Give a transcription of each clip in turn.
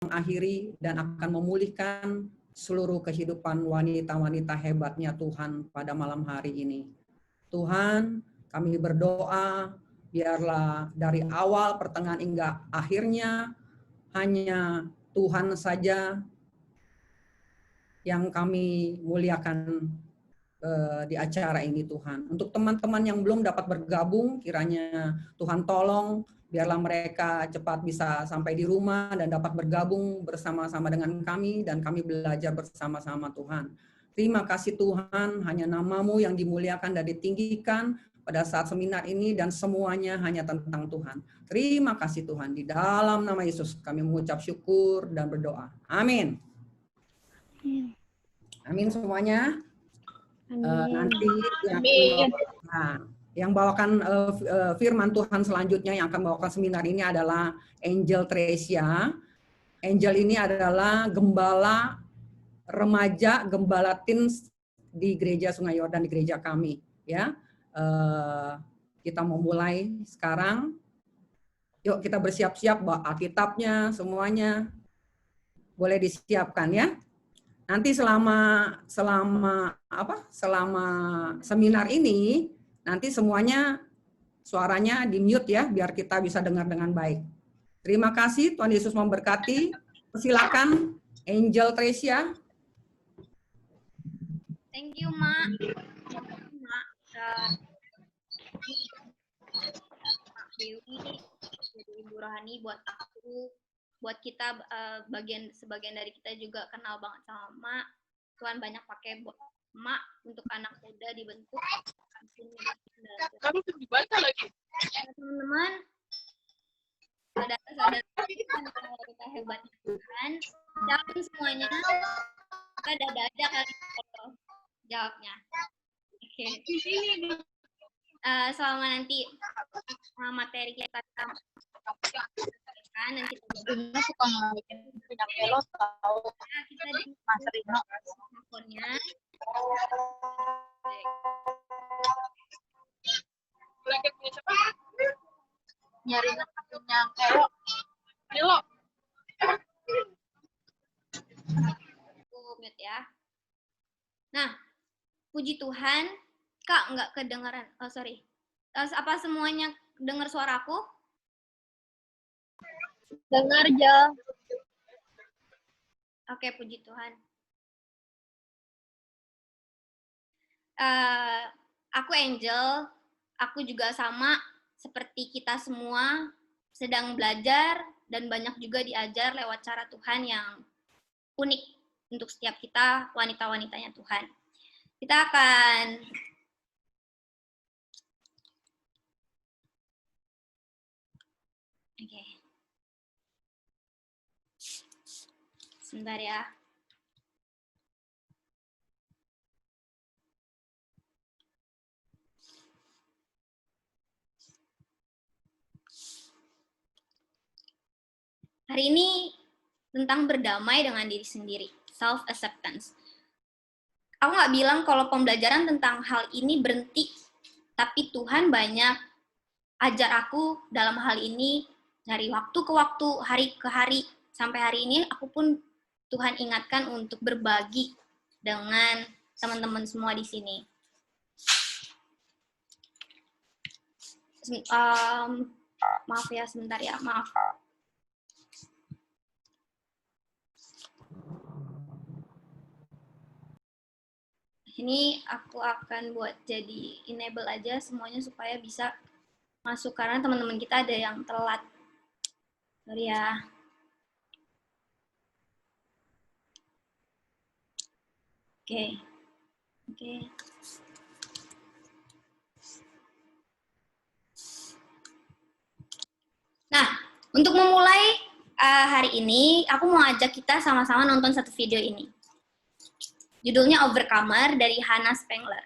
mengakhiri dan akan memulihkan seluruh kehidupan wanita-wanita hebatnya Tuhan pada malam hari ini. Tuhan, kami berdoa biarlah dari awal, pertengahan hingga akhirnya hanya Tuhan saja yang kami muliakan di acara ini Tuhan. Untuk teman-teman yang belum dapat bergabung, kiranya Tuhan tolong biarlah mereka cepat bisa sampai di rumah dan dapat bergabung bersama-sama dengan kami dan kami belajar bersama-sama Tuhan. Terima kasih Tuhan, hanya nama-Mu yang dimuliakan dan ditinggikan pada saat seminar ini dan semuanya hanya tentang Tuhan. Terima kasih Tuhan, di dalam nama Yesus kami mengucap syukur dan berdoa. Amin. Amin semuanya. Nanti yang bawakan firman Tuhan selanjutnya yang akan bawakan seminar ini adalah Angel Tresia. Angel ini adalah gembala remaja, gembala teens di gereja Sungai Yordan, di gereja kami. Ya, kita mau mulai sekarang. Yuk kita bersiap-siap, bawa Alkitabnya semuanya boleh disiapkan ya. Nanti selama seminar ini nanti semuanya suaranya di mute ya biar kita bisa dengar dengan baik. Terima kasih, Tuhan Yesus memberkati. Silakan Angel Tresia. Thank you, Mak. Dewi jadi ibu rohani buat aku, buat kita sebagian dari kita juga kenal banget sama Mak. Tuhan banyak pakai Mak untuk anak muda dibentuk. Kamu belum dibaca lagi. Teman-teman, saudara-saudara kita hebat Tuhan, jawab semuanya. Kita dada-dada kali kalau jawabnya. Oke. Selama nanti materi kita nanti Ibunya suka ngelakuin punya kelo tahu kita di Mas Rino teleponnya blanket punya siapa nyari punya kelo Nilo mute ya. Nah, puji Tuhan, Kak nggak kedengaran. Oh sorry. Apa semuanya dengar suaraku? dengar aja. Oke, puji Tuhan. Aku Angel, aku juga sama seperti kita semua sedang belajar dan banyak juga diajar lewat cara Tuhan yang unik untuk setiap kita wanita-wanitanya Tuhan. Kita akan Oke. Sebentar ya. Hari ini tentang berdamai dengan diri sendiri, self-acceptance. Aku nggak bilang kalau pembelajaran tentang hal ini berhenti, tapi Tuhan banyak ajar aku dalam hal ini dari waktu ke waktu, hari ke hari, sampai hari ini aku pun Tuhan ingatkan untuk berbagi dengan teman-teman semua di sini. Maaf ya, sebentar ya, maaf. Ini aku akan buat jadi enable aja semuanya supaya bisa masuk, karena teman-teman kita ada yang telat. Sorry ya. Oke. Nah, untuk memulai hari ini, aku mau ajak kita sama-sama nonton satu video ini. Judulnya Overcomer dari Hannah Spengler.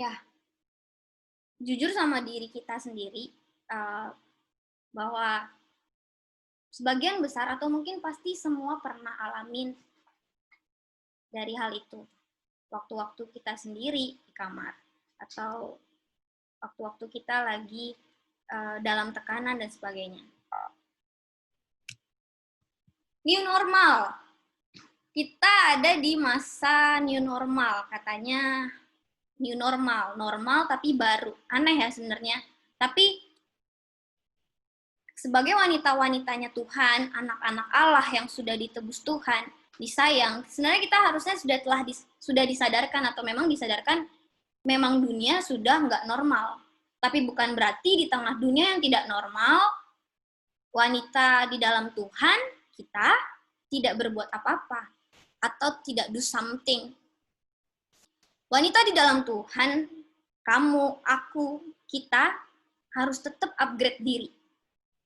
ya jujur sama diri kita sendiri, bahwa sebagian besar atau mungkin pasti semua pernah alamin dari hal itu. Waktu-waktu kita sendiri di kamar, atau waktu-waktu kita lagi dalam tekanan dan sebagainya. New normal. Kita ada di masa new normal, katanya new normal, normal tapi baru. Aneh ya sebenarnya. Tapi sebagai wanita-wanitanya Tuhan, anak-anak Allah yang sudah ditebus Tuhan, disayang, sebenarnya kita harusnya sudah disadarkan, atau memang disadarkan memang dunia sudah nggak normal. Tapi bukan berarti di tengah dunia yang tidak normal, wanita di dalam Tuhan, kita tidak berbuat apa-apa atau tidak do something. Wanita di dalam Tuhan, kamu, aku, kita harus tetap upgrade diri,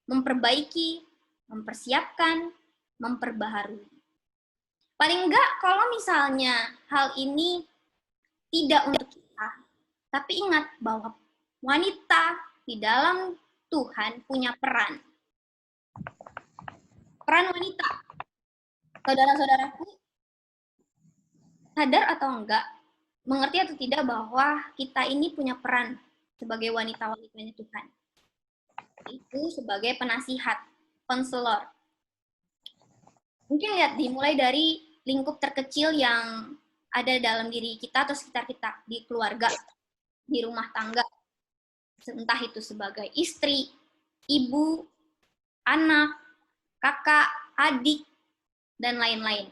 memperbaiki, mempersiapkan, memperbaharui. Paling enggak kalau misalnya hal ini tidak untuk kita, tapi ingat bahwa wanita di dalam Tuhan punya peran. Peran wanita. Saudara-saudaraku, sadar atau enggak, mengerti atau tidak bahwa kita ini punya peran sebagai wanita-wanitanya Tuhan. Itu sebagai penasihat, konselor. Mungkin lihat dimulai dari lingkup terkecil yang ada dalam diri kita atau sekitar kita, di keluarga, di rumah tangga. Entah itu sebagai istri, ibu, anak, kakak, adik, dan lain-lain.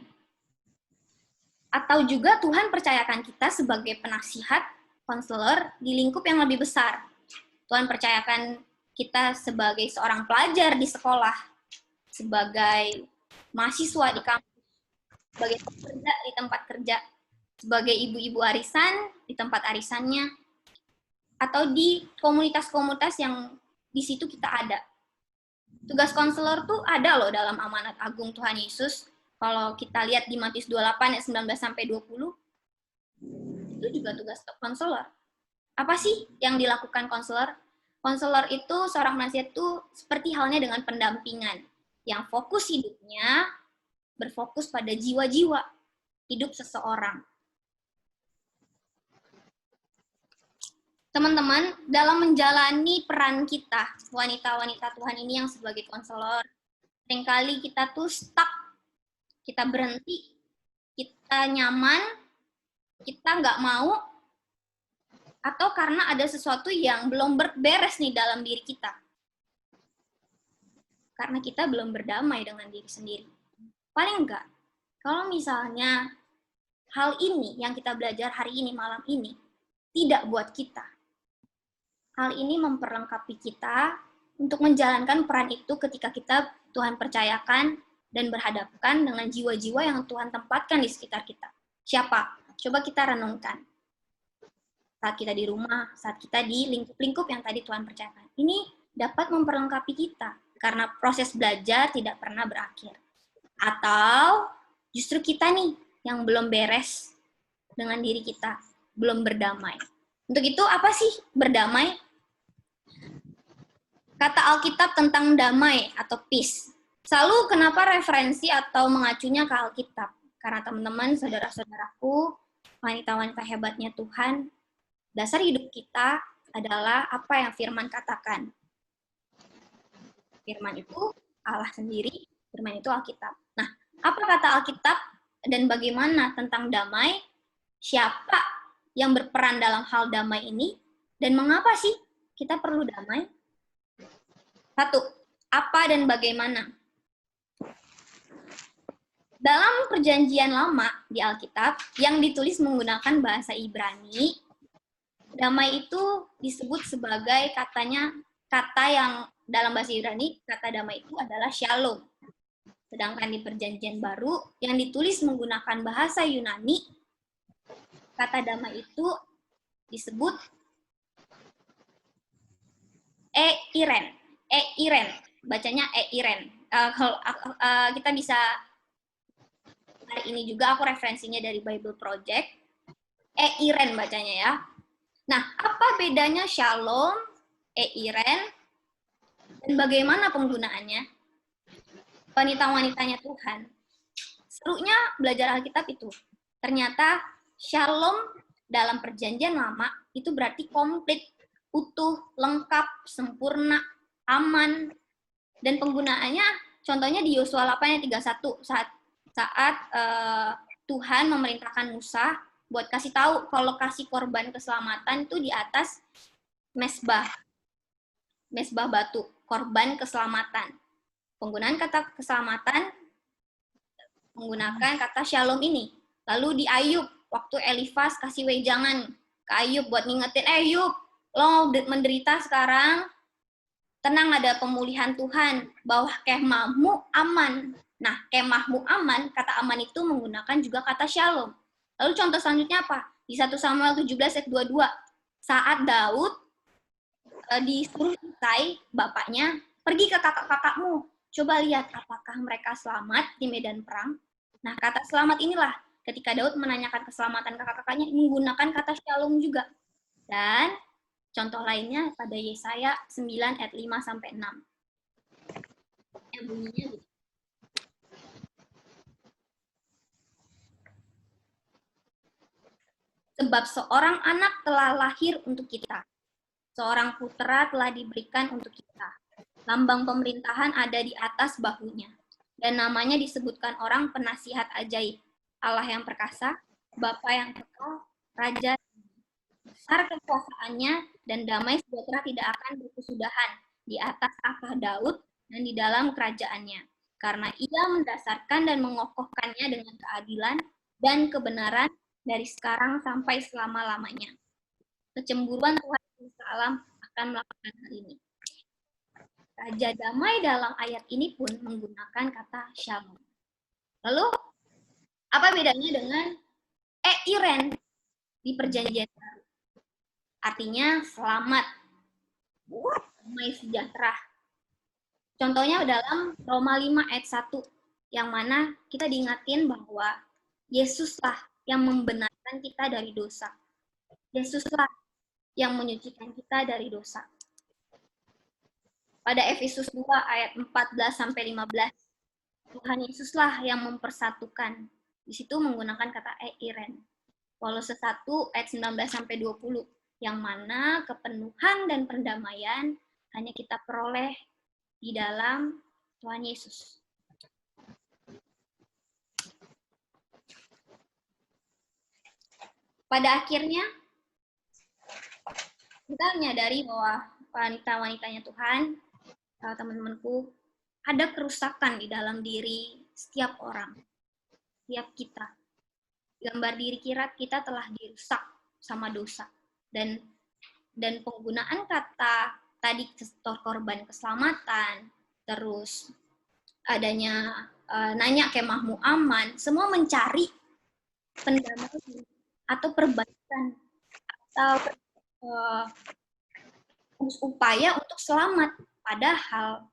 Atau juga Tuhan percayakan kita sebagai penasihat, konselor di lingkup yang lebih besar. Tuhan percayakan kita sebagai seorang pelajar di sekolah, sebagai mahasiswa di kampus, sebagai pekerja di tempat kerja, sebagai ibu-ibu arisan di tempat arisannya, atau di komunitas-komunitas yang di situ kita ada. Tugas konselor tuh ada loh dalam amanat agung Tuhan Yesus. Kalau kita lihat di Matius 28 ayat 19-20, itu juga tugas konselor. Apa sih yang dilakukan konselor? Konselor itu, seorang nasihat itu seperti halnya dengan pendampingan, yang fokus hidupnya berfokus pada jiwa-jiwa hidup seseorang. Teman-teman, dalam menjalani peran kita, wanita-wanita Tuhan ini yang sebagai konselor, seringkali kita tuh stuck, kita berhenti, kita nyaman, kita nggak mau, atau karena ada sesuatu yang belum beres nih dalam diri kita. Karena kita belum berdamai dengan diri sendiri. Paling enggak, kalau misalnya hal ini yang kita belajar hari ini, malam ini, tidak buat kita. Hal ini memperlengkapi kita untuk menjalankan peran itu ketika kita Tuhan percayakan dan berhadapkan dengan jiwa-jiwa yang Tuhan tempatkan di sekitar kita. Siapa? Coba kita renungkan. Saat kita di rumah, saat kita di lingkup-lingkup yang tadi Tuhan percayakan. Ini dapat memperlengkapi kita, karena proses belajar tidak pernah berakhir. Atau justru kita nih yang belum beres dengan diri kita, belum berdamai. Untuk itu apa sih berdamai? Kata Alkitab tentang damai atau peace. Selalu kenapa referensi atau mengacunya ke Alkitab? Karena teman-teman, saudara-saudaraku, wanita-wanita hebatnya Tuhan, dasar hidup kita adalah apa yang firman katakan. Firman itu Allah sendiri, firman itu Alkitab. Nah, apa kata Alkitab dan bagaimana tentang damai? Siapa yang berperan dalam hal damai ini? Dan mengapa sih kita perlu damai? Satu, apa dan bagaimana? Dalam perjanjian lama di Alkitab yang ditulis menggunakan bahasa Ibrani, damai itu disebut sebagai kata yang dalam bahasa Ibrani, kata damai itu adalah shalom. Sedangkan di perjanjian baru yang ditulis menggunakan bahasa Yunani, kata damai itu disebut eiren, bacanya eiren. Kita bisa hari ini juga aku referensinya dari Bible Project. Eiren bacanya ya. Nah, apa bedanya shalom, eiren, dan bagaimana penggunaannya? Wanita-wanitanya Tuhan. Serunya belajar Alkitab itu. Ternyata shalom dalam perjanjian lama itu berarti komplit, utuh, lengkap, sempurna, aman. Dan penggunaannya contohnya di Yosua 8 ayat 31 saat Tuhan memerintahkan Musa buat kasih tahu kalau kasih korban keselamatan itu di atas mesbah batu, korban keselamatan. Penggunaan kata keselamatan menggunakan kata shalom ini. Lalu di Ayub, waktu Elifas kasih wejangan ke Ayub buat ngingetin, Ayub, lo menderita sekarang, tenang, ada pemulihan Tuhan, bahwa kemahmu aman. Nah, kemahmu aman, kata aman itu menggunakan juga kata shalom. Lalu contoh selanjutnya apa? Di 1 Samuel 17 ayat 22, saat Daud disuruh Isai, bapaknya, pergi ke kakak-kakakmu, coba lihat apakah mereka selamat di medan perang. Nah, kata selamat inilah ketika Daud menanyakan keselamatan kakak-kakaknya menggunakan kata shalom juga. Dan contoh lainnya pada Yesaya 9 ayat 5 sampai 6. Yang bunyinya gitu. Sebab seorang anak telah lahir untuk kita, seorang putra telah diberikan untuk kita. Lambang pemerintahan ada di atas bahunya, dan namanya disebutkan orang penasihat ajaib, Allah yang perkasa, Bapa yang kekal, Raja. Besar kekuasaannya dan damai sejahtera tidak akan berkesudahan di atas takhta Daud dan di dalam kerajaannya. Karena ia mendasarkan dan mengokohkannya dengan keadilan dan kebenaran dari sekarang sampai selama-lamanya. Kecemburuan Tuhan semesta alam akan melakukan hal ini. Raja damai dalam ayat ini pun menggunakan kata shalom. Lalu, apa bedanya dengan eiren di perjanjian baru? Artinya selamat, damai sejahtera. Contohnya dalam Roma 5 ayat 1, yang mana kita diingatin bahwa Yesuslah yang membenarkan kita dari dosa. Yesuslah yang menyucikan kita dari dosa. Pada Efesus 2 ayat 14-15, Tuhan Yesuslah yang mempersatukan. Di situ menggunakan kata eiren. Kolose 1 ayat 19-20, yang mana kepenuhan dan pendamaian hanya kita peroleh di dalam Tuhan Yesus. Pada akhirnya, kita menyadari bahwa wanita-wanitanya Tuhan, teman-temanku, ada kerusakan di dalam diri setiap orang, setiap kita. Gambar diri kita telah dirusak sama dosa. Dan penggunaan kata tadi korban keselamatan, terus adanya nanya kemahmu aman, semua mencari pendamaian atau perbaikan atau upaya untuk selamat. Padahal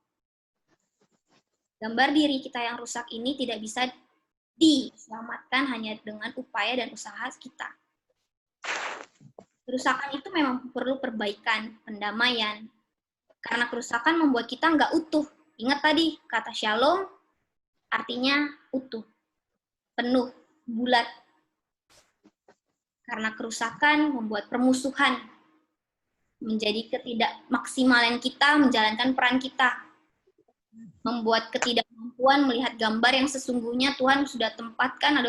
gambar diri kita yang rusak ini tidak bisa diselamatkan hanya dengan upaya dan usaha kita. Kerusakan itu memang perlu perbaikan, pendamaian. Karena kerusakan membuat kita nggak utuh. Ingat tadi, kata shalom artinya utuh, penuh, bulat. Karena kerusakan membuat permusuhan, menjadi ketidakmaksimalan kita menjalankan peran kita, membuat ketidakmampuan melihat gambar yang sesungguhnya Tuhan sudah tempatkan,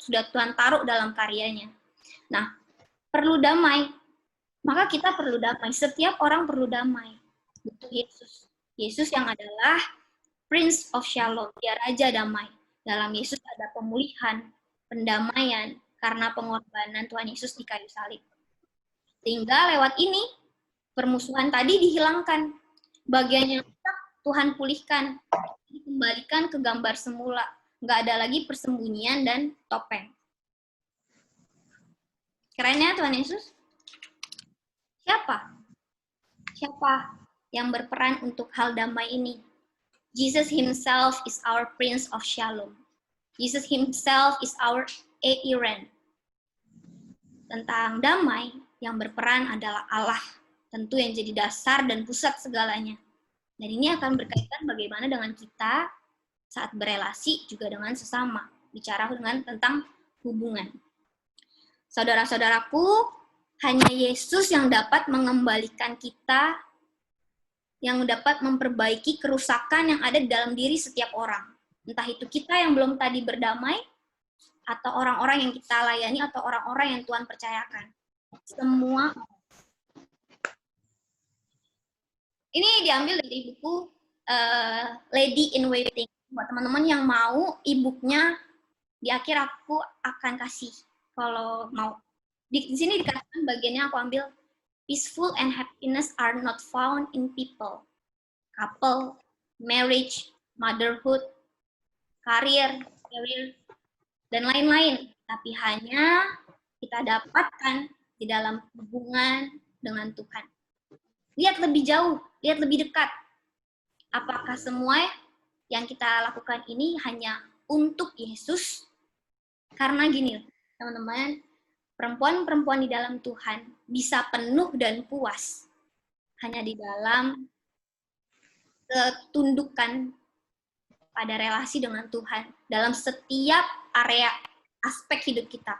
sudah Tuhan taruh dalam karyanya. Nah, perlu damai, maka kita perlu damai. Setiap orang perlu damai. Butuh Yesus. Yesus yang adalah Prince of Shalom, dia Raja Damai. Dalam Yesus ada pemulihan, pendamaian, karena pengorbanan Tuhan Yesus di kayu salib. Sehingga lewat ini, permusuhan tadi dihilangkan. Bagian yang rusak Tuhan pulihkan, dikembalikan ke gambar semula. Nggak ada lagi persembunyian dan topeng. Keren ya Tuhan Yesus? Siapa yang berperan untuk hal damai ini? Jesus himself is our Prince of Shalom. Jesus himself is our eiren. Tentang damai, yang berperan adalah Allah, tentu yang jadi dasar dan pusat segalanya. Dan ini akan berkaitan bagaimana dengan kita saat berelasi juga dengan sesama, bicara tentang hubungan. Saudara-saudaraku, hanya Yesus yang dapat mengembalikan kita, yang dapat memperbaiki kerusakan yang ada di dalam diri setiap orang. Entah itu kita yang belum tadi berdamai, atau orang-orang yang kita layani, atau orang-orang yang Tuhan percayakan. Semua. Ini diambil dari buku Lady in Waiting. Buat teman-teman yang mau, e-booknya di akhir aku akan kasih. Kalau mau. Di sini dikatakan bagiannya aku ambil, peaceful and happiness are not found in people, couple, marriage, motherhood, career, dan lain-lain. Tapi hanya kita dapatkan di dalam hubungan dengan Tuhan. Lihat lebih jauh, lihat lebih dekat. Apakah semua yang kita lakukan ini hanya untuk Yesus? Karena gini, teman-teman, perempuan-perempuan di dalam Tuhan bisa penuh dan puas hanya di dalam ketundukan pada relasi dengan Tuhan dalam setiap area aspek hidup kita.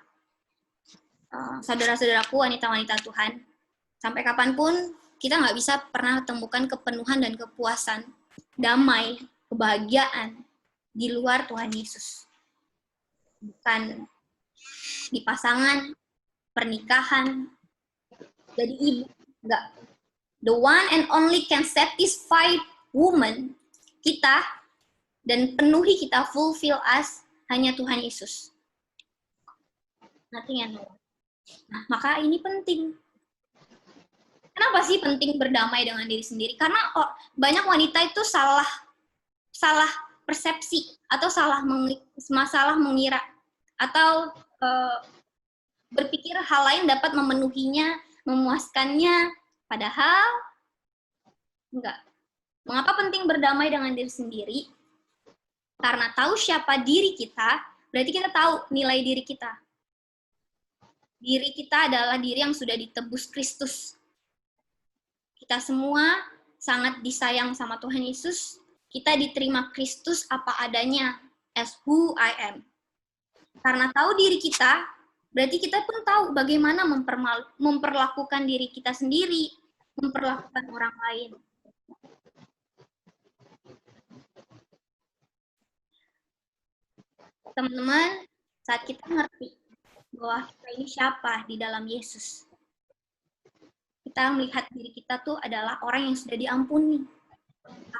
Saudara-saudaraku, wanita-wanita Tuhan, sampai kapanpun kita nggak bisa pernah temukan kepenuhan dan kepuasan, damai, kebahagiaan di luar Tuhan Yesus. Bukan di pasangan, pernikahan, jadi ibu, enggak. The one and only can satisfy woman, kita, dan penuhi kita, fulfill us, hanya Tuhan Yesus. Nothing and no one. Nah, maka ini penting. Kenapa sih penting berdamai dengan diri sendiri? Karena banyak wanita itu salah persepsi atau masalah mengira atau berpikir hal lain dapat memenuhinya, memuaskannya, padahal enggak. Mengapa penting berdamai dengan diri sendiri? Karena tahu siapa diri kita, berarti kita tahu nilai diri kita. Diri kita adalah diri yang sudah ditebus Kristus. Kita semua sangat disayang sama Tuhan Yesus. Kita diterima Kristus apa adanya, as who I am. Karena tahu diri kita, berarti kita pun tahu bagaimana memperlakukan diri kita sendiri, memperlakukan orang lain. Teman-teman, saat kita ngerti bahwa kita ini siapa di dalam Yesus, kita melihat diri kita tuh adalah orang yang sudah diampuni.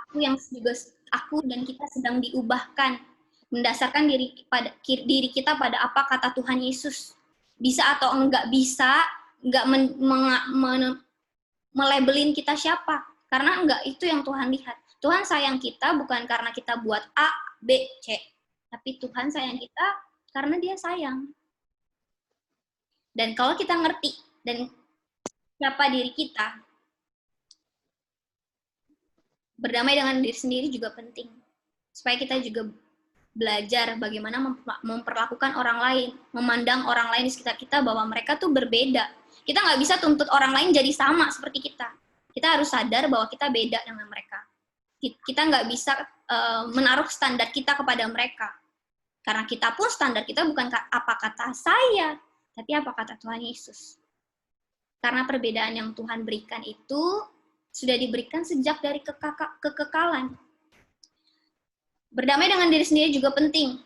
Aku dan kita sedang diubahkan, mendasarkan diri kita pada apa kata Tuhan Yesus. Bisa atau enggak bisa, enggak melabelin kita siapa. Karena enggak itu yang Tuhan lihat. Tuhan sayang kita bukan karena kita buat A, B, C. Tapi Tuhan sayang kita karena Dia sayang. Dan kalau kita ngerti dan siapa diri kita, berdamai dengan diri sendiri juga penting. Supaya kita juga belajar bagaimana memperlakukan orang lain, memandang orang lain di sekitar kita bahwa mereka tuh berbeda. Kita nggak bisa tuntut orang lain jadi sama seperti kita. Kita harus sadar bahwa kita beda dengan mereka. Kita nggak bisa menaruh standar kita kepada mereka. Karena kita pun standar kita bukan apa kata saya, tapi apa kata Tuhan Yesus. Karena perbedaan yang Tuhan berikan itu sudah diberikan sejak dari kekekalan. Berdamai dengan diri sendiri juga penting.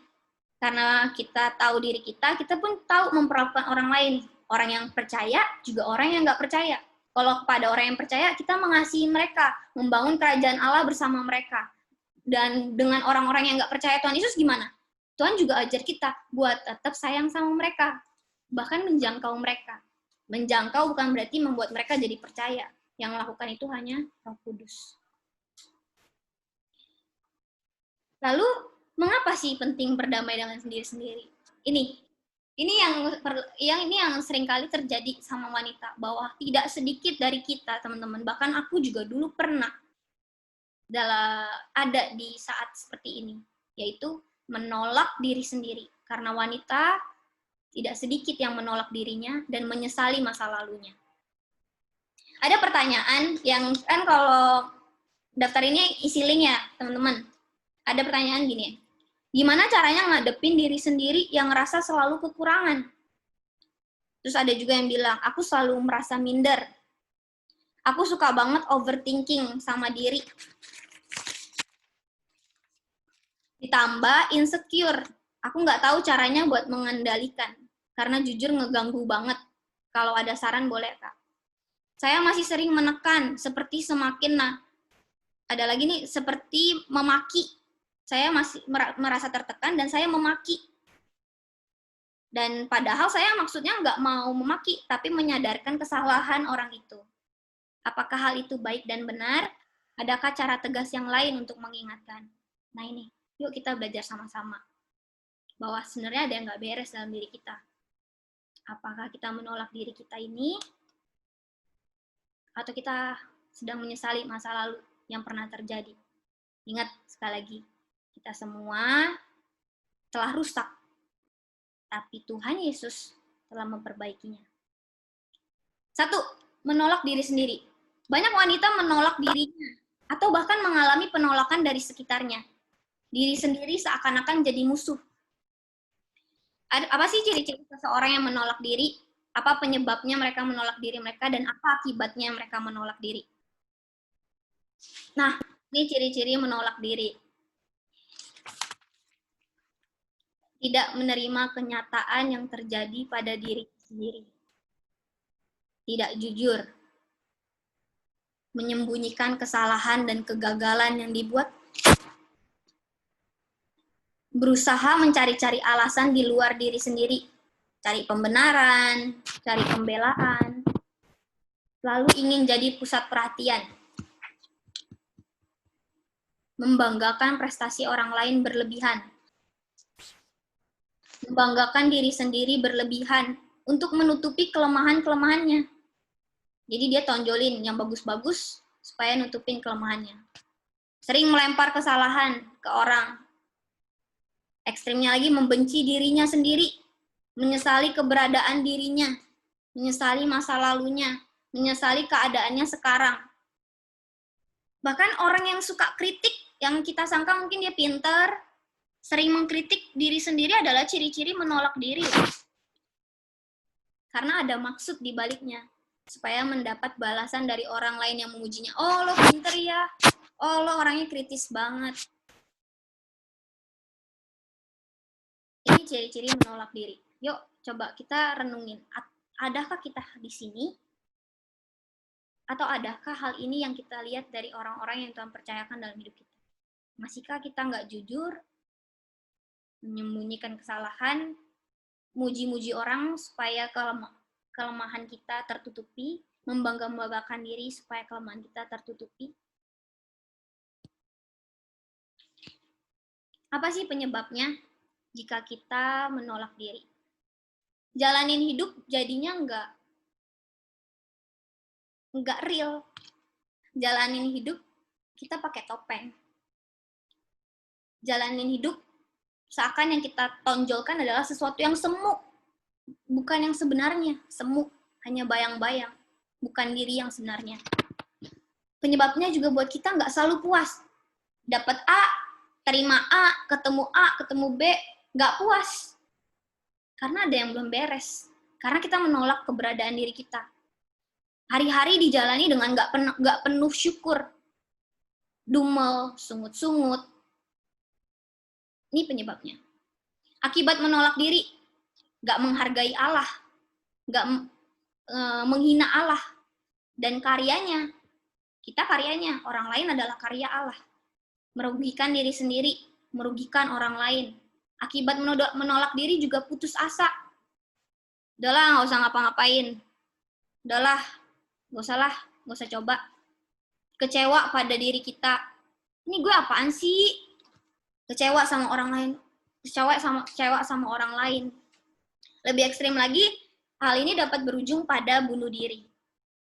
Karena kita tahu diri kita pun tahu memperlakukan orang lain. Orang yang percaya juga orang yang nggak percaya. Kalau kepada orang yang percaya, kita mengasihi mereka, membangun kerajaan Allah bersama mereka. Dan dengan orang-orang yang nggak percaya Tuhan Yesus gimana? Tuhan juga ajar kita buat tetap sayang sama mereka. Bahkan menjangkau mereka. Menjangkau bukan berarti membuat mereka jadi percaya. Yang melakukan itu hanya Roh Kudus. Lalu, mengapa sih penting berdamai dengan sendiri-sendiri? Ini yang seringkali terjadi sama wanita, bahwa tidak sedikit dari kita, teman-teman, bahkan aku juga dulu pernah ada di saat seperti ini, yaitu menolak diri sendiri. Karena wanita tidak sedikit yang menolak dirinya dan menyesali masa lalunya. Ada pertanyaan yang kan kalau daftar ini isi link ya, teman-teman. Ada pertanyaan gini, gimana caranya ngadepin diri sendiri yang ngerasa selalu kekurangan? Terus ada juga yang bilang, aku selalu merasa minder. Aku suka banget overthinking sama diri. Ditambah insecure. Aku nggak tahu caranya buat mengendalikan. Karena jujur ngeganggu banget. Kalau ada saran boleh, Kak. Saya masih sering menekan, seperti semakin, ada lagi nih, seperti memaki. Saya masih merasa tertekan dan saya memaki. Dan padahal saya maksudnya nggak mau memaki, tapi menyadarkan kesalahan orang itu. Apakah hal itu baik dan benar? Adakah cara tegas yang lain untuk mengingatkan? Nah ini, yuk kita belajar sama-sama. Bahwa sebenarnya ada yang nggak beres dalam diri kita. Apakah kita menolak diri kita ini? Atau kita sedang menyesali masa lalu yang pernah terjadi? Ingat sekali lagi, kita semua telah rusak. Tapi Tuhan Yesus telah memperbaikinya. 1. Menolak diri sendiri. Banyak wanita menolak dirinya atau bahkan mengalami penolakan dari sekitarnya. Diri sendiri seakan-akan jadi musuh. Apa sih ciri-ciri seseorang yang menolak diri? Apa penyebabnya mereka menolak diri mereka dan apa akibatnya mereka menolak diri? Nah, ini ciri-ciri menolak diri. Tidak menerima kenyataan yang terjadi pada diri sendiri. Tidak jujur. Menyembunyikan kesalahan dan kegagalan yang dibuat, berusaha mencari-cari alasan di luar diri sendiri, cari pembenaran, cari pembelaan, lalu ingin jadi pusat perhatian, membanggakan prestasi orang lain berlebihan, membanggakan diri sendiri berlebihan untuk menutupi kelemahan-kelemahannya. Jadi dia tonjolin yang bagus-bagus supaya nutupin kelemahannya. Sering melempar kesalahan ke orang. Ekstrimnya lagi membenci dirinya sendiri, menyesali keberadaan dirinya, menyesali masa lalunya, menyesali keadaannya sekarang. Bahkan orang yang suka kritik, yang kita sangka mungkin dia pintar, sering mengkritik diri sendiri adalah ciri-ciri menolak diri. Karena ada maksud di baliknya. Supaya mendapat balasan dari orang lain yang memujinya. Oh, lo pinter ya. Oh, lo orangnya kritis banget. Ini ciri-ciri menolak diri. Yuk, coba kita renungin. Adakah kita di sini? Atau adakah hal ini yang kita lihat dari orang-orang yang Tuhan percayakan dalam hidup kita? Masihkah kita nggak jujur? Menyembunyikan kesalahan? Muji-muji orang supaya kelemahan kita tertutupi, membangga-banggakan diri supaya kelemahan kita tertutupi. Apa sih penyebabnya jika kita menolak diri? Jalanin hidup jadinya nggak real. Jalanin hidup kita pakai topeng. Jalanin hidup seakan yang kita tonjolkan adalah sesuatu yang semu. Bukan yang sebenarnya, semu, hanya bayang-bayang, bukan diri yang sebenarnya. Penyebabnya juga buat kita nggak selalu puas. Dapat A, terima A, ketemu B, nggak puas. Karena ada yang belum beres. Karena kita menolak keberadaan diri kita. Hari-hari dijalani dengan nggak penuh syukur. Dumel, sungut-sungut. Ini penyebabnya. Akibat menolak diri, nggak menghargai Allah, nggak menghina Allah dan karyanya. Kita karyanya, orang lain adalah karya Allah. Merugikan diri sendiri, merugikan orang lain. Akibat menolak diri juga putus asa. Udahlah, nggak usah ngapa-ngapain. Udahlah, nggak usah coba. Kecewa pada diri kita. Ini gue apaan sih? Kecewa sama orang lain. Kecewa sama orang lain. Lebih ekstrim lagi, hal ini dapat berujung pada bunuh diri.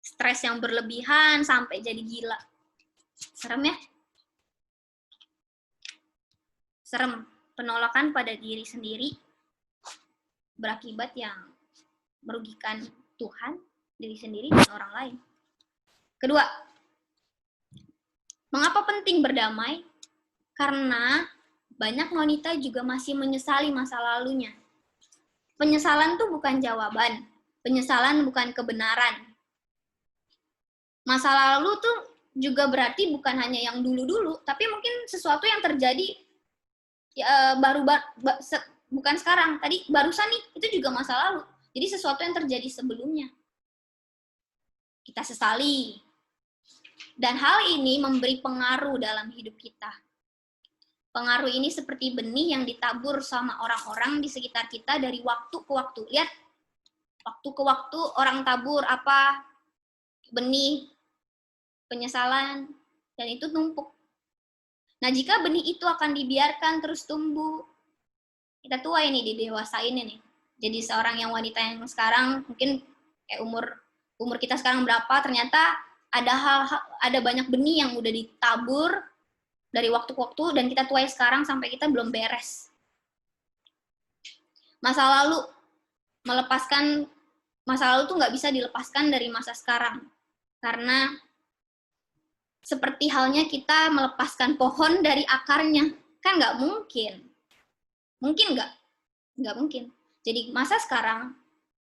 Stres yang berlebihan sampai jadi gila. Serem ya? Serem. Penolakan pada diri sendiri berakibat yang merugikan Tuhan, diri sendiri, dan orang lain. Kedua, mengapa penting berdamai? Karena banyak wanita juga masih menyesali masa lalunya. Penyesalan tuh bukan jawaban. Penyesalan bukan kebenaran. Masa lalu tuh juga berarti bukan hanya yang dulu-dulu, tapi mungkin sesuatu yang terjadi bukan sekarang. Tadi barusan nih, itu juga masa lalu. Jadi sesuatu yang terjadi sebelumnya. Kita sesali. Dan hal ini memberi pengaruh dalam hidup kita. Pengaruh ini seperti benih yang ditabur sama orang-orang di sekitar kita dari waktu ke waktu. Lihat, waktu ke waktu orang tabur apa? Benih, penyesalan, dan itu tumpuk. Nah, jika benih itu akan dibiarkan terus tumbuh, kita tua ini, didewasain ini. Jadi seorang yang wanita yang sekarang, mungkin kayak umur kita sekarang berapa, ternyata ada banyak benih yang udah ditabur dari waktu ke waktu, dan kita tuai sekarang sampai kita belum beres. Masa lalu tuh nggak bisa dilepaskan dari masa sekarang. Karena seperti halnya kita melepaskan pohon dari akarnya. Kan nggak mungkin. Mungkin nggak? Nggak mungkin. Jadi masa sekarang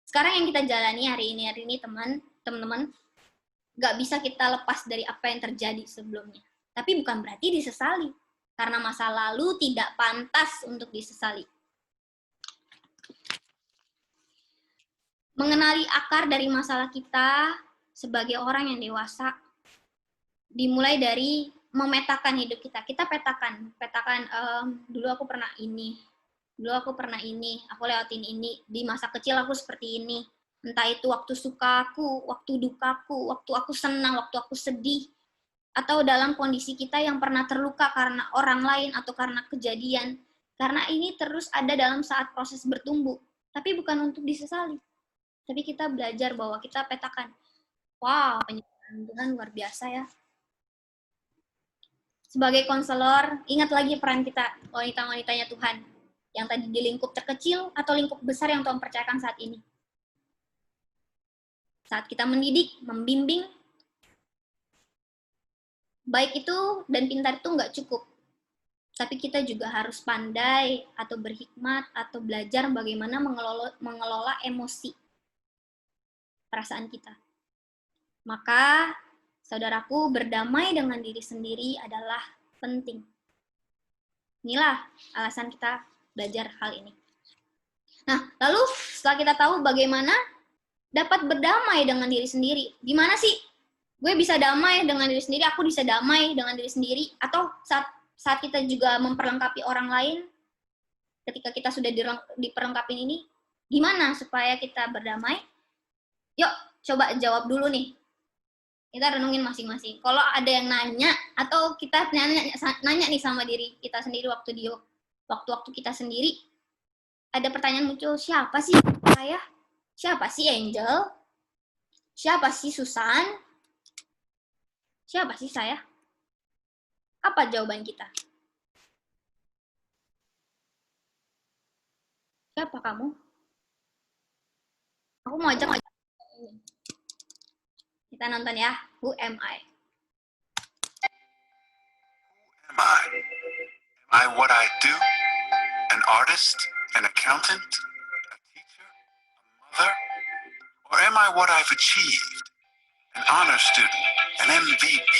yang kita jalani hari ini teman-teman, nggak bisa kita lepas dari apa yang terjadi sebelumnya. Tapi bukan berarti disesali, karena masa lalu tidak pantas untuk disesali. Mengenali akar dari masalah kita sebagai orang yang dewasa, dimulai dari memetakan hidup kita. Kita petakan, dulu aku pernah ini, aku lewatin ini, di masa kecil aku seperti ini. Entah itu waktu sukaku, waktu dukaku, waktu aku senang, waktu aku sedih, atau dalam kondisi kita yang pernah terluka karena orang lain atau karena kejadian. Karena ini terus ada dalam saat proses bertumbuh. Tapi bukan untuk disesali. Tapi kita belajar bahwa kita petakan. Wow, penyertaan Tuhan luar biasa ya. Sebagai konselor, ingat lagi peran kita, wanita-wanitanya Tuhan. Yang tadi di lingkup terkecil atau lingkup besar yang Tuhan percayakan saat ini. Saat kita mendidik, membimbing, baik itu dan pintar itu nggak cukup. Tapi kita juga harus pandai atau berhikmat atau belajar bagaimana mengelola emosi, perasaan kita. Maka, saudaraku, berdamai dengan diri sendiri adalah penting. Inilah alasan kita belajar hal ini. Nah, lalu setelah kita tahu bagaimana dapat berdamai dengan diri sendiri, gimana sih gue bisa damai dengan diri sendiri, aku bisa damai dengan diri sendiri, atau saat kita juga memperlengkapi orang lain, ketika kita sudah diperlengkapi ini, gimana supaya kita berdamai? Yuk, coba jawab dulu nih. Kita renungin masing-masing. Kalau ada yang nanya, atau kita nanya nih sama diri kita sendiri waktu kita sendiri, ada pertanyaan muncul, siapa sih saya? Siapa sih Angel? Siapa sih Susan? Siapa sih saya? Apa jawaban kita? Siapa kamu? Aku mau ajak. Kita nonton ya. Who am I? Who am I? Am I what I do? An artist? An accountant? A teacher? A mother? Or am I what I've achieved? An honor student? An MVP?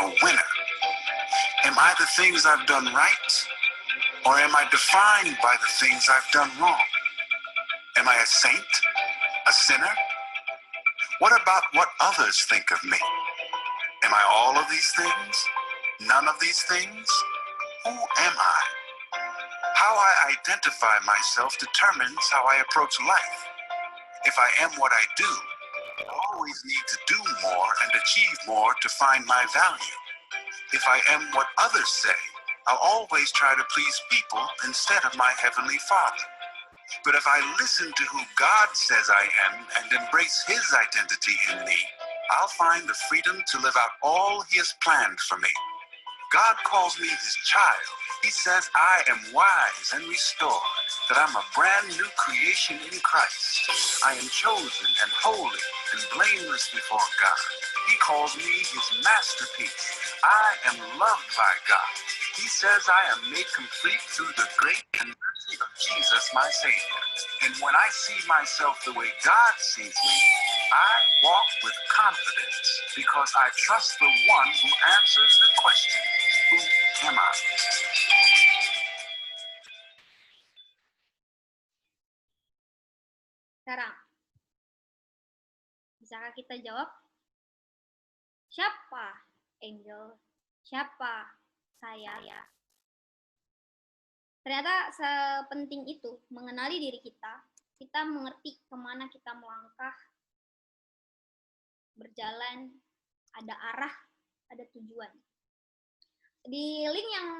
A winner? Am I the things I've done right? Or am I defined by the things I've done wrong? Am I a saint? A sinner? What about what others think of me? Am I all of these things? None of these things? Who am I? How I identify myself determines how I approach life. If I am what I do, I always need to do more and achieve more to find my value. If I am what others say, I'll always try to please people instead of my Heavenly Father. But if I listen to who God says I am and embrace His identity in me, I'll find the freedom to live out all He has planned for me. God calls me His child. He says I am wise and restored, that I'm a brand new creation in Christ. I am chosen and holy and blameless before God. He calls me his masterpiece. I am loved by God. He says I am made complete through the grace and mercy of Jesus, my Savior. And when I see myself the way God sees me, I walk with confidence because I trust the one who answers the question, who am I? Sekarang, bisakah kita jawab? Siapa Angel? Siapa saya? Ternyata sepenting itu mengenali diri kita mengerti kemana kita melangkah, berjalan, ada arah, ada tujuan. Di link yang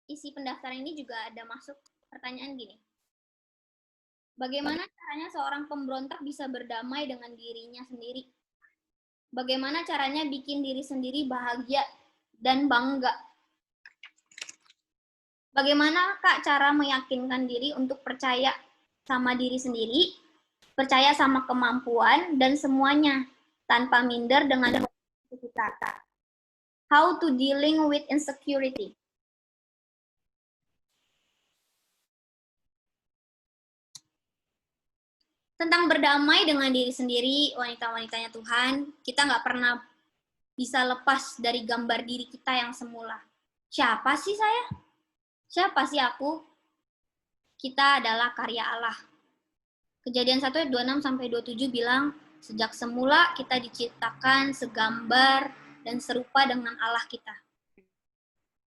isi pendaftaran ini juga ada masuk pertanyaan gini. Bagaimana caranya seorang pemberontak bisa berdamai dengan dirinya sendiri? Bagaimana caranya bikin diri sendiri bahagia dan bangga? Bagaimana Kak cara meyakinkan diri untuk percaya sama diri sendiri, percaya sama kemampuan dan semuanya tanpa minder dengan kita? How to dealing with insecurity? Tentang berdamai dengan diri sendiri, wanita-wanitanya Tuhan, kita nggak pernah bisa lepas dari gambar diri kita yang semula. Siapa sih saya? Siapa sih aku? Kita adalah karya Allah. Kejadian 1 ayat 26-27 bilang, sejak semula kita diciptakan segambar dan serupa dengan Allah kita.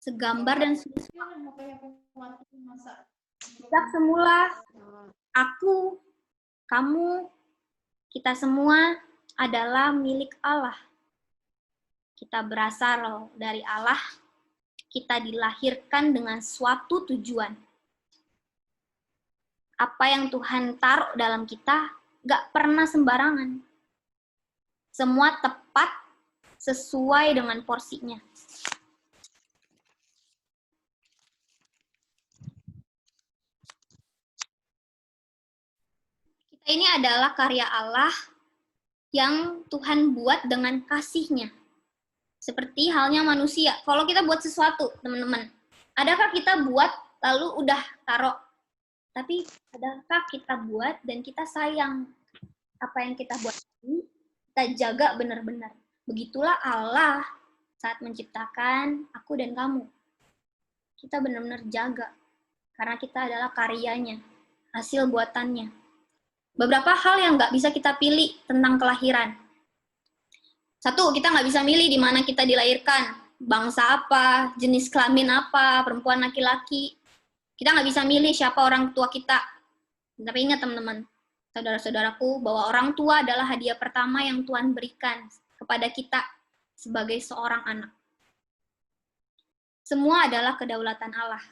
Segambar dan serupa. Sejak semula, aku, kamu, kita semua adalah milik Allah. Kita berasal dari Allah, kita dilahirkan dengan suatu tujuan. Apa yang Tuhan taruh dalam kita gak pernah sembarangan. Semua tepat sesuai dengan porsinya. Ini adalah karya Allah yang Tuhan buat dengan kasih-Nya. Seperti halnya manusia. Kalau kita buat sesuatu, teman-teman, adakah kita buat lalu udah taruh? Tapi adakah kita buat dan kita sayang apa yang kita buat ini, kita jaga benar-benar. Begitulah Allah saat menciptakan aku dan kamu. Kita benar-benar jaga. Karena kita adalah karyanya, hasil buatannya. Beberapa hal yang nggak bisa kita pilih tentang kelahiran. Satu, kita nggak bisa milih di mana kita dilahirkan. Bangsa apa, jenis kelamin apa, perempuan laki-laki. Kita nggak bisa milih siapa orang tua kita. Tapi ingat teman-teman, saudara-saudaraku, bahwa orang tua adalah hadiah pertama yang Tuhan berikan kepada kita sebagai seorang anak. Semua adalah kedaulatan Allah.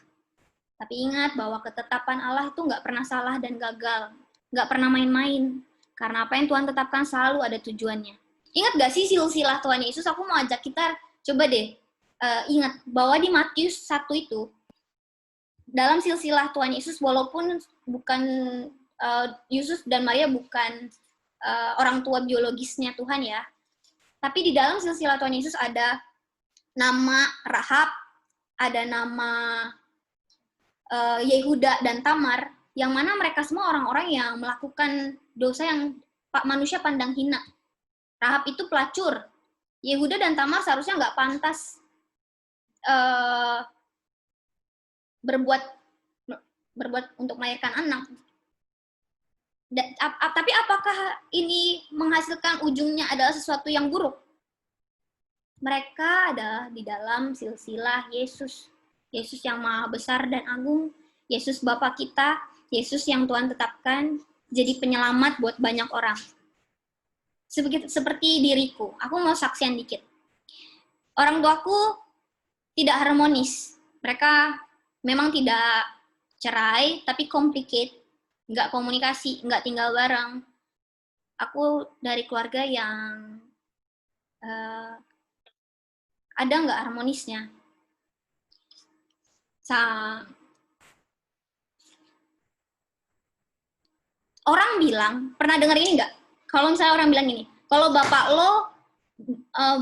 Tapi ingat bahwa ketetapan Allah itu nggak pernah salah dan gagal. Nggak pernah main-main. Karena apa yang Tuhan tetapkan selalu ada tujuannya. Ingat gak sih silsilah Tuhan Yesus? Aku mau ajak kita, coba deh, ingat bahwa di Matius 1 itu, dalam silsilah Tuhan Yesus, walaupun bukan Yesus dan Maria bukan orang tua biologisnya Tuhan ya, tapi di dalam silsilah Tuhan Yesus ada nama Rahab, ada nama Yehuda dan Tamar, yang mana mereka semua orang-orang yang melakukan dosa yang manusia pandang hina. Rahab itu pelacur. Yehuda dan Tamar seharusnya nggak pantas berbuat untuk melahirkan anak. Tapi apakah ini menghasilkan ujungnya adalah sesuatu yang buruk? Mereka adalah di dalam silsilah Yesus. Yesus yang maha besar dan agung. Yesus Bapa kita. Yesus yang Tuhan tetapkan jadi penyelamat buat banyak orang. Seperti diriku, aku mau saksian dikit. Orang tuaku tidak harmonis. Mereka memang tidak cerai, tapi complicated. Nggak komunikasi, nggak tinggal bareng. Aku dari keluarga yang ada nggak harmonisnya. Orang bilang, pernah dengar ini nggak? Kalau misalnya orang bilang gini, kalau bapak lo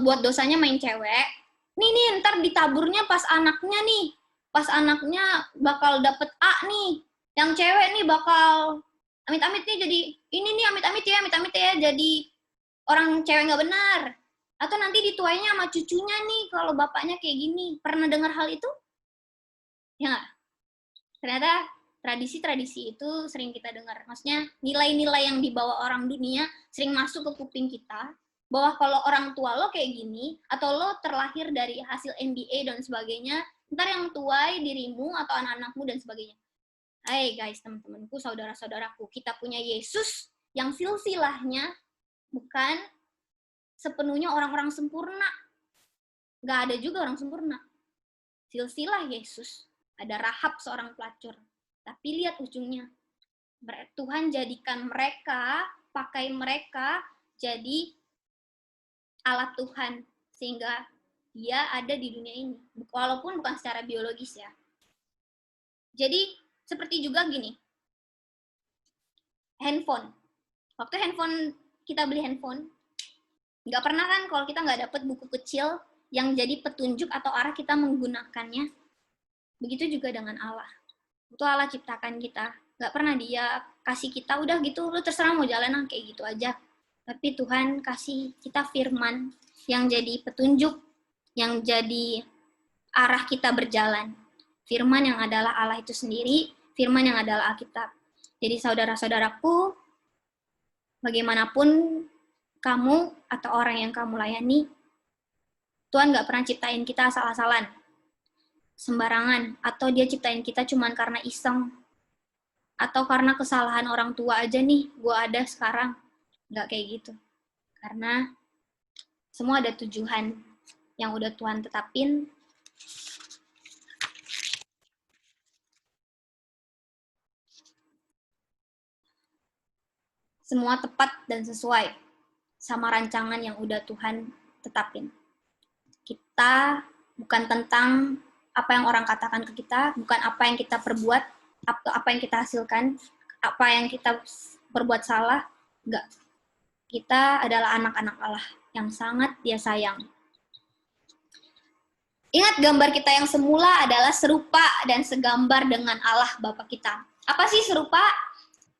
buat dosanya main cewek. Nih, ntar ditaburnya pas anaknya nih. Pas anaknya bakal dapet A nih. Yang cewek nih bakal amit-amit nih jadi, ini nih amit-amit ya, jadi orang cewek nggak benar. Atau nanti dituainya sama cucunya nih, kalau bapaknya kayak gini. Pernah dengar hal itu? Ya nggak? Ternyata tradisi-tradisi itu sering kita dengar. Maksudnya nilai-nilai yang dibawa orang dunia sering masuk ke kuping kita, bahwa kalau orang tua lo kayak gini, atau lo terlahir dari hasil MBA dan sebagainya, ntar yang tuai dirimu atau anak-anakmu dan sebagainya. Hai guys, teman-temanku, saudara-saudaraku, kita punya Yesus yang silsilahnya bukan sepenuhnya orang-orang sempurna. Nggak ada juga orang sempurna. Silsilah Yesus. Ada Rahab seorang pelacur. Tapi lihat ujungnya. Tuhan jadikan mereka, pakai mereka jadi alat Tuhan. Sehingga dia ada di dunia ini. Walaupun bukan secara biologis ya. Jadi seperti juga gini. Handphone. Waktu kita beli handphone, nggak pernah kan kalau kita nggak dapet buku kecil yang jadi petunjuk atau arah kita menggunakannya. Begitu juga dengan Allah. Itu Allah ciptakan kita. Nggak pernah dia kasih kita, udah gitu, lu terserah mau jalan kayak gitu aja. Tapi Tuhan kasih kita firman yang jadi petunjuk, yang jadi arah kita berjalan. Firman yang adalah Allah itu sendiri, firman yang adalah Alkitab. Jadi saudara-saudaraku, bagaimanapun kamu atau orang yang kamu layani, Tuhan nggak pernah ciptain kita asal-asalan, sembarangan, atau dia ciptain kita cuman karena iseng, atau karena kesalahan orang tua aja nih, gue ada sekarang. Nggak kayak gitu. Karena semua ada tujuan yang udah Tuhan tetapin. Semua tepat dan sesuai sama rancangan yang udah Tuhan tetapin. Kita bukan tentang apa yang orang katakan ke kita, bukan apa yang kita perbuat, apa yang kita hasilkan, apa yang kita perbuat salah, enggak. Kita adalah anak-anak Allah yang sangat Dia sayang. Ingat, gambar kita yang semula adalah serupa dan segambar dengan Allah Bapa kita. Apa sih serupa?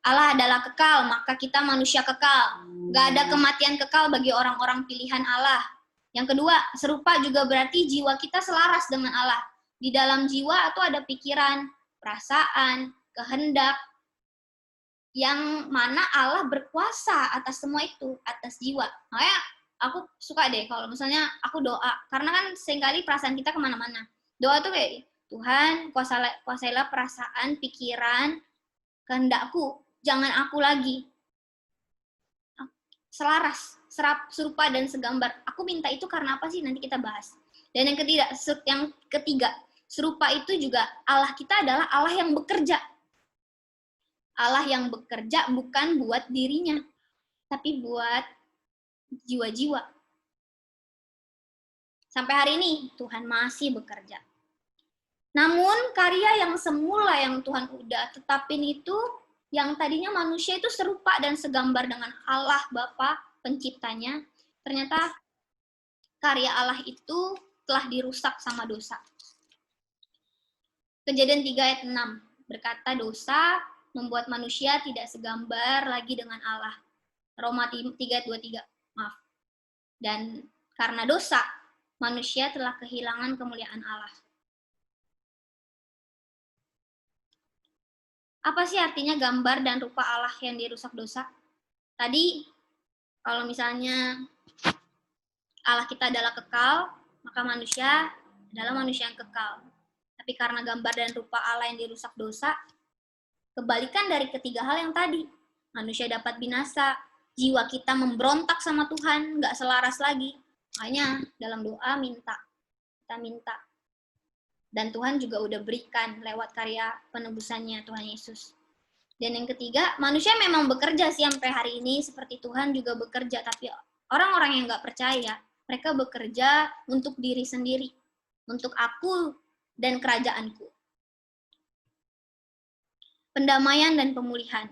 Allah adalah kekal, maka kita manusia kekal. Gak ada kematian kekal bagi orang-orang pilihan Allah. Yang kedua, serupa juga berarti jiwa kita selaras dengan Allah. Di dalam jiwa itu ada pikiran, perasaan, kehendak, yang mana Allah berkuasa atas semua itu, atas jiwa. Makanya aku suka deh kalau misalnya aku doa, karena kan seringkali perasaan kita kemana-mana. Doa tuh kayak, Tuhan kuasailah perasaan, pikiran, kehendakku, jangan aku lagi. Selaras, serupa dan segambar. Aku minta itu karena apa sih? Nanti kita bahas. Dan yang ketiga, serupa itu juga Allah kita adalah Allah yang bekerja. Allah yang bekerja bukan buat dirinya, tapi buat jiwa-jiwa. Sampai hari ini Tuhan masih bekerja. Namun karya yang semula yang Tuhan udah tetapin itu, yang tadinya manusia itu serupa dan segambar dengan Allah Bapa penciptanya, ternyata karya Allah itu telah dirusak sama dosa. Kejadian 3 ayat 6 berkata dosa membuat manusia tidak segambar lagi dengan Allah. Roma 3 ayat 23, maaf. Dan karena dosa, manusia telah kehilangan kemuliaan Allah. Apa sih artinya gambar dan rupa Allah yang dirusak dosa? Tadi, kalau misalnya Allah kita adalah kekal, maka manusia adalah manusia yang kekal. Tapi karena gambar dan rupa Allah yang dirusak dosa, kebalikan dari ketiga hal yang tadi. Manusia dapat binasa, jiwa kita memberontak sama Tuhan, nggak selaras lagi. Makanya dalam doa kita minta. Dan Tuhan juga udah berikan lewat karya penebusannya Tuhan Yesus. Dan yang ketiga, manusia memang bekerja sih sampai hari ini, seperti Tuhan juga bekerja. Tapi orang-orang yang nggak percaya, mereka bekerja untuk diri sendiri. Untuk aku dan kerajaanku. Pendamaian dan pemulihan.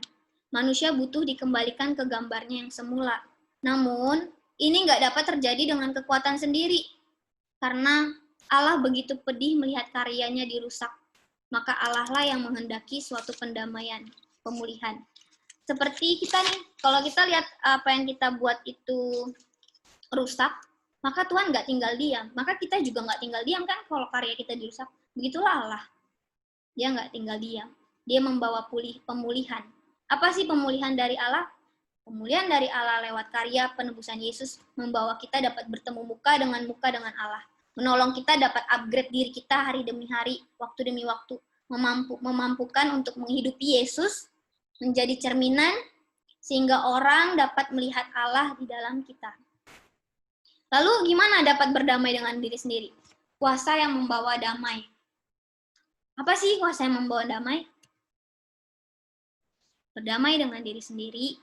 Manusia butuh dikembalikan ke gambarnya yang semula. Namun, ini nggak dapat terjadi dengan kekuatan sendiri. Karena Allah begitu pedih melihat karyanya dirusak. Maka Allah lah yang menghendaki suatu pendamaian, pemulihan. Seperti kita nih, kalau kita lihat apa yang kita buat itu rusak, maka Tuhan nggak tinggal diam. Maka kita juga nggak tinggal diam kan kalau karya kita dirusak. Begitulah Allah. Dia nggak tinggal diam. Dia membawa pemulihan. Apa sih pemulihan dari Allah? Pemulihan dari Allah lewat karya penebusan Yesus membawa kita dapat bertemu muka dengan Allah. Menolong kita dapat upgrade diri kita hari demi hari, waktu demi waktu. Memampukan untuk menghidupi Yesus menjadi cerminan sehingga orang dapat melihat Allah di dalam kita. Lalu gimana dapat berdamai dengan diri sendiri? Kuasa yang membawa damai. Apa sih kuasa yang membawa damai? Berdamai dengan diri sendiri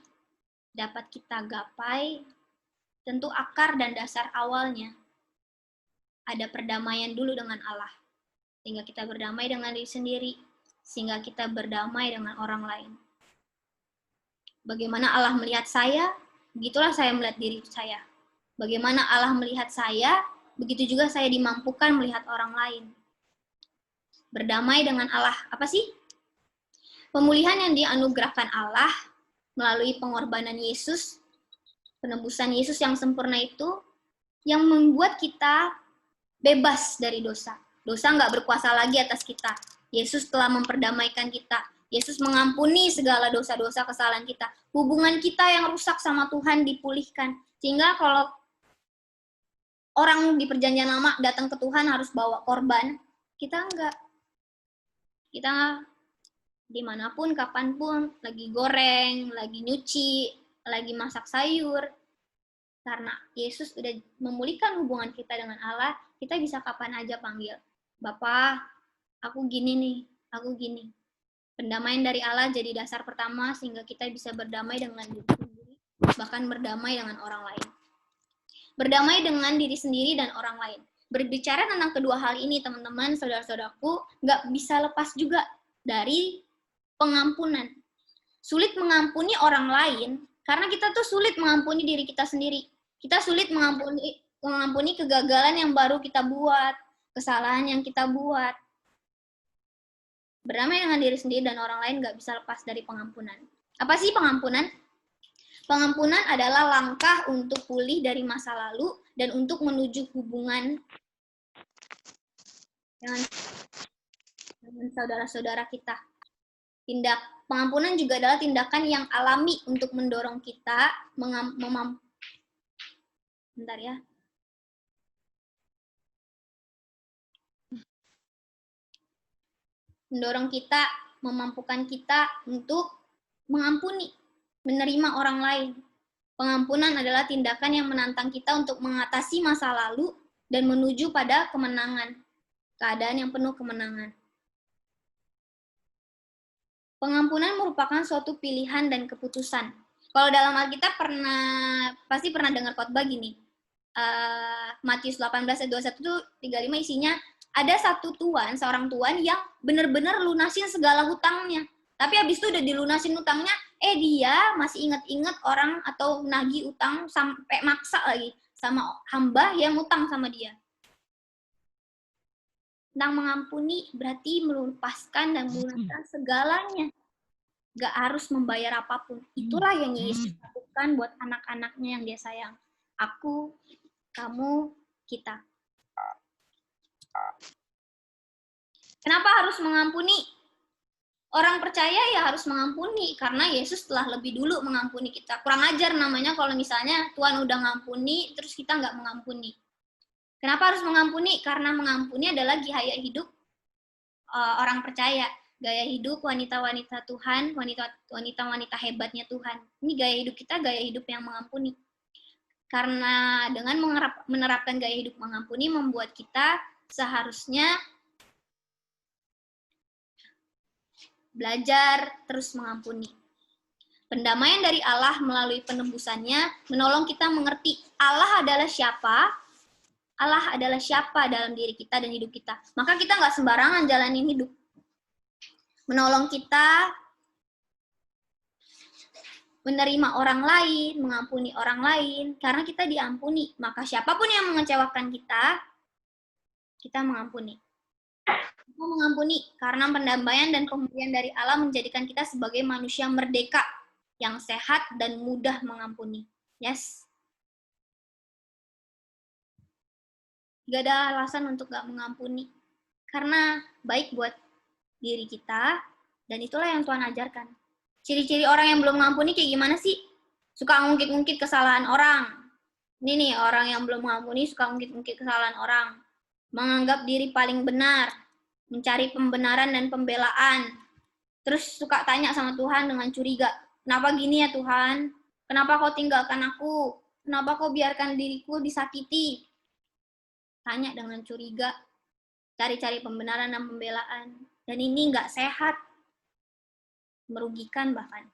dapat kita gapai, tentu akar dan dasar awalnya ada perdamaian dulu dengan Allah. Sehingga kita berdamai dengan diri sendiri, sehingga kita berdamai dengan orang lain. Bagaimana Allah melihat saya, begitulah saya melihat diri saya. Bagaimana Allah melihat saya, begitu juga saya dimampukan melihat orang lain. Berdamai dengan Allah, apa sih? Pemulihan yang dianugerahkan Allah melalui pengorbanan Yesus, penebusan Yesus yang sempurna itu, yang membuat kita bebas dari dosa. Dosa nggak berkuasa lagi atas kita. Yesus telah memperdamaikan kita. Yesus mengampuni segala dosa-dosa kesalahan kita. Hubungan kita yang rusak sama Tuhan dipulihkan. Sehingga kalau orang di perjanjian lama datang ke Tuhan harus bawa korban, kita enggak. Kita dimanapun, kapanpun, lagi goreng, lagi nyuci, lagi masak sayur. Karena Yesus sudah memulihkan hubungan kita dengan Allah, kita bisa kapan aja panggil. Bapak, aku gini nih, aku gini. Pendamaian dari Allah jadi dasar pertama sehingga kita bisa berdamai dengan diri sendiri, bahkan berdamai dengan orang lain. Berdamai dengan diri sendiri dan orang lain. Berbicara tentang kedua hal ini, teman-teman, saudara-saudaraku, nggak bisa lepas juga dari pengampunan. Sulit mengampuni orang lain, karena kita tuh sulit mengampuni diri kita sendiri. Kita sulit mengampuni kegagalan yang baru kita buat, kesalahan yang kita buat. Berdamai dengan diri sendiri dan orang lain nggak bisa lepas dari pengampunan. Apa sih pengampunan? Pengampunan adalah langkah untuk pulih dari masa lalu dan untuk menuju hubungan dengan saudara-saudara kita. Pengampunan juga adalah tindakan yang alami untuk mendorong kita mendorong kita, memampukan kita untuk mengampuni, menerima orang lain. Pengampunan adalah tindakan yang menantang kita untuk mengatasi masa lalu dan menuju pada kemenangan, keadaan yang penuh kemenangan. Pengampunan merupakan suatu pilihan dan keputusan. Kalau dalam Alkitab pasti pernah dengar khotbah gini. Matius 18 ayat 21 itu 35 isinya ada seorang tuan yang benar-benar lunasin segala hutangnya. Tapi habis itu udah dilunasin hutangnya, dia masih ingat-ingat orang atau nagih utang sampai maksa lagi sama hamba yang utang sama dia. Tentang mengampuni berarti melepaskan dan melunaskan segalanya. Gak harus membayar apapun. Itulah yang Yesus lakukan buat anak-anaknya yang dia sayang. Aku, kamu, kita. Kenapa harus mengampuni? Orang percaya ya harus mengampuni, karena Yesus telah lebih dulu mengampuni kita. Kurang ajar namanya kalau misalnya Tuhan udah ngampuni, terus kita nggak mengampuni. Kenapa harus mengampuni? Karena mengampuni adalah gaya hidup orang percaya. Gaya hidup wanita-wanita Tuhan, wanita-wanita hebatnya Tuhan. Ini gaya hidup kita, gaya hidup yang mengampuni. Karena dengan menerapkan gaya hidup mengampuni, membuat kita seharusnya belajar terus mengampuni. Pendamaian dari Allah melalui penebusannya menolong kita mengerti Allah adalah siapa, Allah adalah siapa dalam diri kita dan hidup kita. Maka kita nggak sembarangan jalanin hidup. Menolong kita menerima orang lain, mengampuni orang lain, karena kita diampuni. Maka siapapun yang mengecewakan kita mengampuni. Kita mengampuni karena pendamaian dan pemberian dari Allah menjadikan kita sebagai manusia merdeka yang sehat dan mudah mengampuni. Yes. Gak ada alasan untuk gak mengampuni. Karena baik buat diri kita, dan itulah yang Tuhan ajarkan. Ciri-ciri orang yang belum mengampuni kayak gimana sih? Suka ngungkit-ngungkit kesalahan orang. Ini nih, orang yang belum mengampuni suka ngungkit-ngungkit kesalahan orang. Menganggap diri paling benar. Mencari pembenaran dan pembelaan. Terus suka tanya sama Tuhan dengan curiga. Kenapa gini ya Tuhan? Kenapa kau tinggalkan aku? Kenapa kau biarkan diriku disakiti? Tanya dengan curiga. Cari-cari pembenaran dan pembelaan. Dan ini nggak sehat. Merugikan bahkan.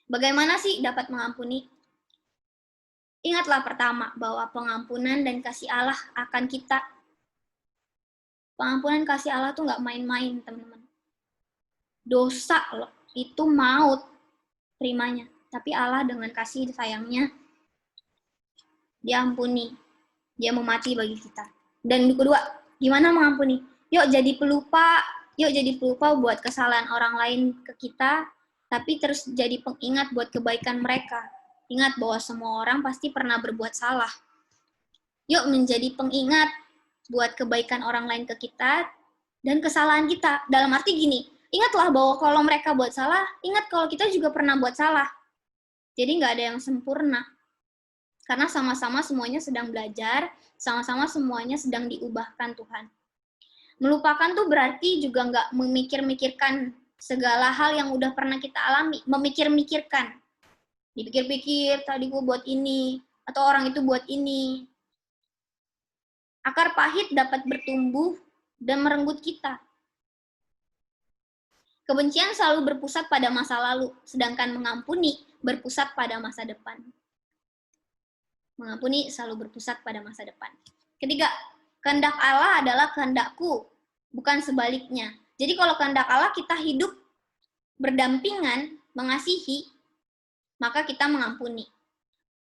Bagaimana sih dapat mengampuni? Ingatlah pertama bahwa pengampunan dan kasih Allah akan kita. Pengampunan kasih Allah tuh nggak main-main, teman-teman. Dosa loh, itu maut terimanya. Tapi Allah dengan kasih sayangnya, dia ampuni. Dia mau mati bagi kita. Dan kedua, gimana mengampuni? Yuk jadi pelupa buat kesalahan orang lain ke kita, tapi terus jadi pengingat buat kebaikan mereka. Ingat bahwa semua orang pasti pernah berbuat salah. Yuk menjadi pengingat buat kebaikan orang lain ke kita dan kesalahan kita. Dalam arti gini, ingatlah bahwa kalau mereka buat salah, ingat kalau kita juga pernah buat salah. Jadi nggak ada yang sempurna. Karena sama-sama semuanya sedang belajar, sama-sama semuanya sedang diubahkan Tuhan. Melupakan tuh berarti juga nggak memikir-mikirkan segala hal yang udah pernah kita alami. Memikir-mikirkan. Dipikir-pikir, tadi gue buat ini, atau orang itu buat ini. Akar pahit dapat bertumbuh dan merenggut kita. Kebencian selalu berpusat pada masa lalu, sedangkan mengampuni berpusat pada masa depan. Mengampuni selalu berpusat pada masa depan. Ketiga, kehendak Allah adalah kehendakku, bukan sebaliknya. Jadi kalau kehendak Allah kita hidup berdampingan, mengasihi, maka kita mengampuni.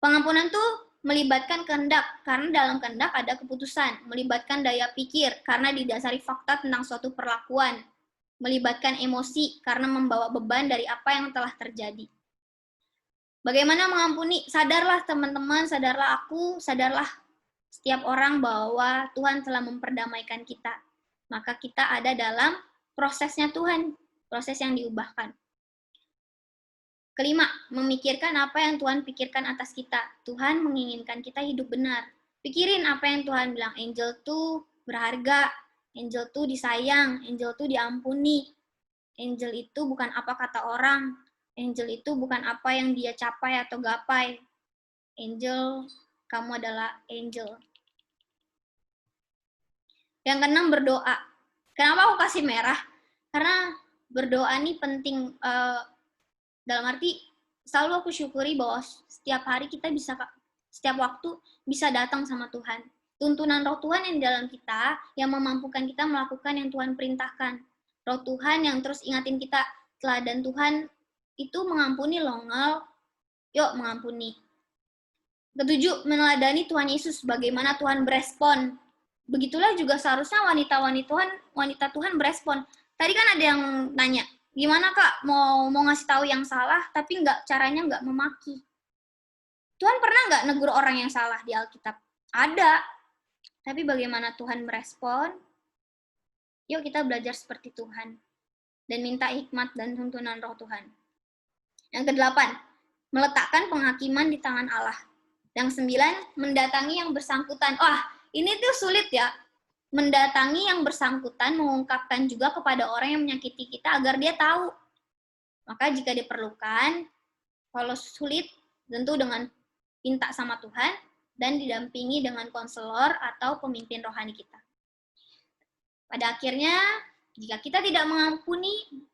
Pengampunan tuh melibatkan kehendak, karena dalam kehendak ada keputusan. Melibatkan daya pikir, karena didasari fakta tentang suatu perlakuan. Melibatkan emosi, karena membawa beban dari apa yang telah terjadi. Bagaimana mengampuni? Sadarlah teman-teman, sadarlah aku, sadarlah setiap orang bahwa Tuhan telah memperdamaikan kita. Maka kita ada dalam prosesnya Tuhan, proses yang diubahkan. Kelima, memikirkan apa yang Tuhan pikirkan atas kita. Tuhan menginginkan kita hidup benar. Pikirin apa yang Tuhan bilang, angel tuh berharga, angel tuh disayang, angel tuh diampuni. Angel itu bukan apa kata orang, angel itu bukan apa yang dia capai atau gapai. Angel, kamu adalah angel. Yang keenam, berdoa. Kenapa aku kasih merah? Karena berdoa ini penting. Dalam arti, selalu aku syukuri bahwa setiap hari kita bisa, setiap waktu bisa datang sama Tuhan. Tuntunan roh Tuhan yang di dalam kita, yang memampukan kita melakukan yang Tuhan perintahkan. Roh Tuhan yang terus ingatin kita, teladan Tuhan itu mengampuni loh, Ngel. Yuk mengampuni. Ketujuh, meneladani Tuhan Yesus, bagaimana Tuhan berespon. Begitulah juga seharusnya wanita Tuhan berespon. Tadi kan ada yang nanya, gimana Kak mau ngasih tahu yang salah, tapi caranya nggak memaki. Tuhan pernah nggak negur orang yang salah di Alkitab? Ada. Tapi bagaimana Tuhan merespon? Yuk kita belajar seperti Tuhan. Dan minta hikmat dan tuntunan roh Tuhan. Yang kedelapan, meletakkan penghakiman di tangan Allah. Yang sembilan, mendatangi yang bersangkutan. Wah, ini tuh sulit ya. Mendatangi yang bersangkutan, mengungkapkan juga kepada orang yang menyakiti kita agar dia tahu. Maka jika diperlukan, kalau sulit, tentu dengan minta sama Tuhan, dan didampingi dengan konselor atau pemimpin rohani kita. Pada akhirnya, jika kita tidak mengampuni,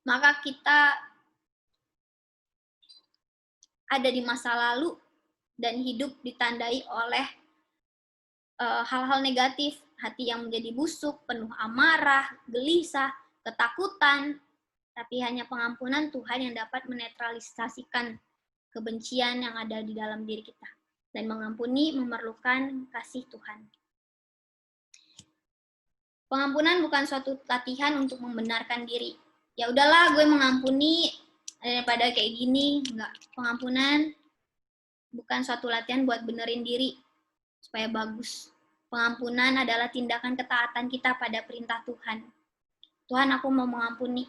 maka kita ada di masa lalu dan hidup ditandai oleh hal-hal negatif, hati yang menjadi busuk, penuh amarah, gelisah, ketakutan, tapi hanya pengampunan Tuhan yang dapat menetralisasikan kebencian yang ada di dalam diri kita. Dan mengampuni memerlukan kasih Tuhan. Pengampunan bukan suatu latihan untuk membenarkan diri. Ya udahlah, gue mengampuni daripada kayak gini. Enggak. Pengampunan bukan suatu latihan buat benerin diri supaya bagus. Pengampunan adalah tindakan ketaatan kita pada perintah Tuhan. Tuhan, aku mau mengampuni.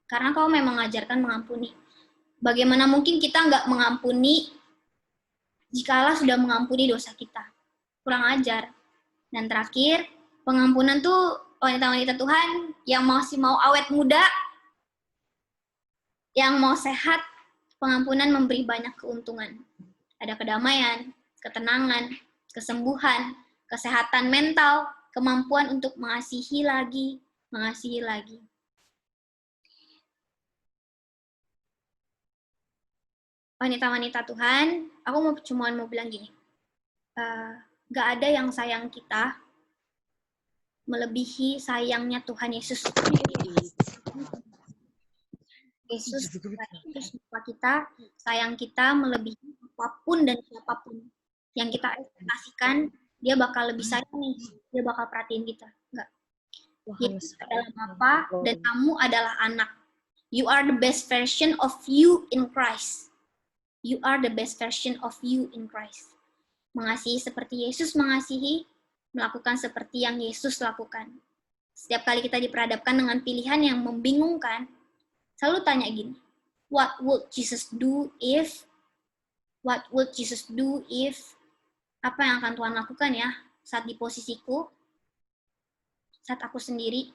Karena Kau memang mengajarkan mengampuni. Bagaimana mungkin kita nggak mengampuni jika Allah sudah mengampuni dosa kita? Kurang ajar. Dan terakhir, pengampunan tuh wanita-wanita Tuhan yang masih mau awet muda, yang mau sehat, pengampunan memberi banyak keuntungan. Ada kedamaian, ketenangan, kesembuhan, kesehatan mental, kemampuan untuk mengasihi lagi, mengasihi lagi. Wanita-wanita Tuhan, aku cuma mau bilang gini, gak ada yang sayang kita melebihi sayangnya Tuhan Yesus. Yesus lupa kita, sayang kita melebihi apapun dan siapapun yang kita ekspektasikan. Dia bakal lebih sayang nih, dia bakal perhatiin kita. Enggak. Yesus adalah Bapa dan kamu adalah anak. You are the best version of you in Christ. You are the best version of you in Christ. Mengasihi seperti Yesus mengasihi, melakukan seperti yang Yesus lakukan. Setiap kali kita diperhadapkan dengan pilihan yang membingungkan, selalu tanya gini, what would Jesus do if? What would Jesus do if? Apa yang akan Tuhan lakukan ya saat di posisiku, saat aku sendiri?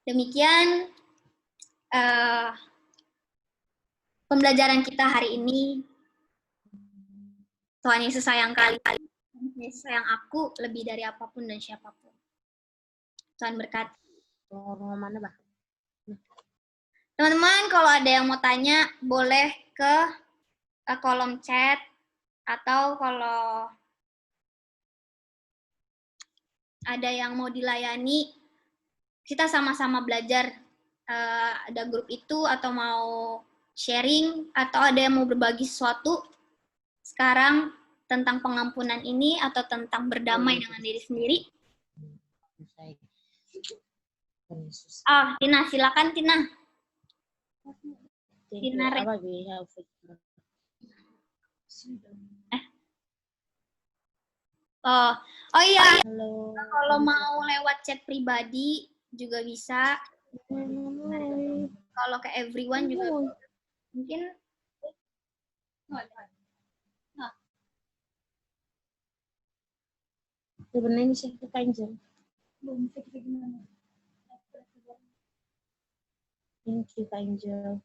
Demikian pembelajaran kita hari ini. Tuhan Yesus sayang kalian. Yesus sayang aku lebih dari apapun dan siapapun. Tuhan berkati. Mana, Bah? Teman-teman, kalau ada yang mau tanya, boleh ke kolom chat, atau kalau ada yang mau dilayani, kita sama-sama belajar. Ada grup itu, atau mau sharing, atau ada yang mau berbagi sesuatu sekarang tentang pengampunan ini, atau tentang berdamai dengan diri sendiri. Tina, silakan Tina. Tina, oh iya, kalau mau lewat chat pribadi juga bisa. Kalau ke everyone juga mungkin. Sebenarnya sih kita Angel. Thank you, Angel.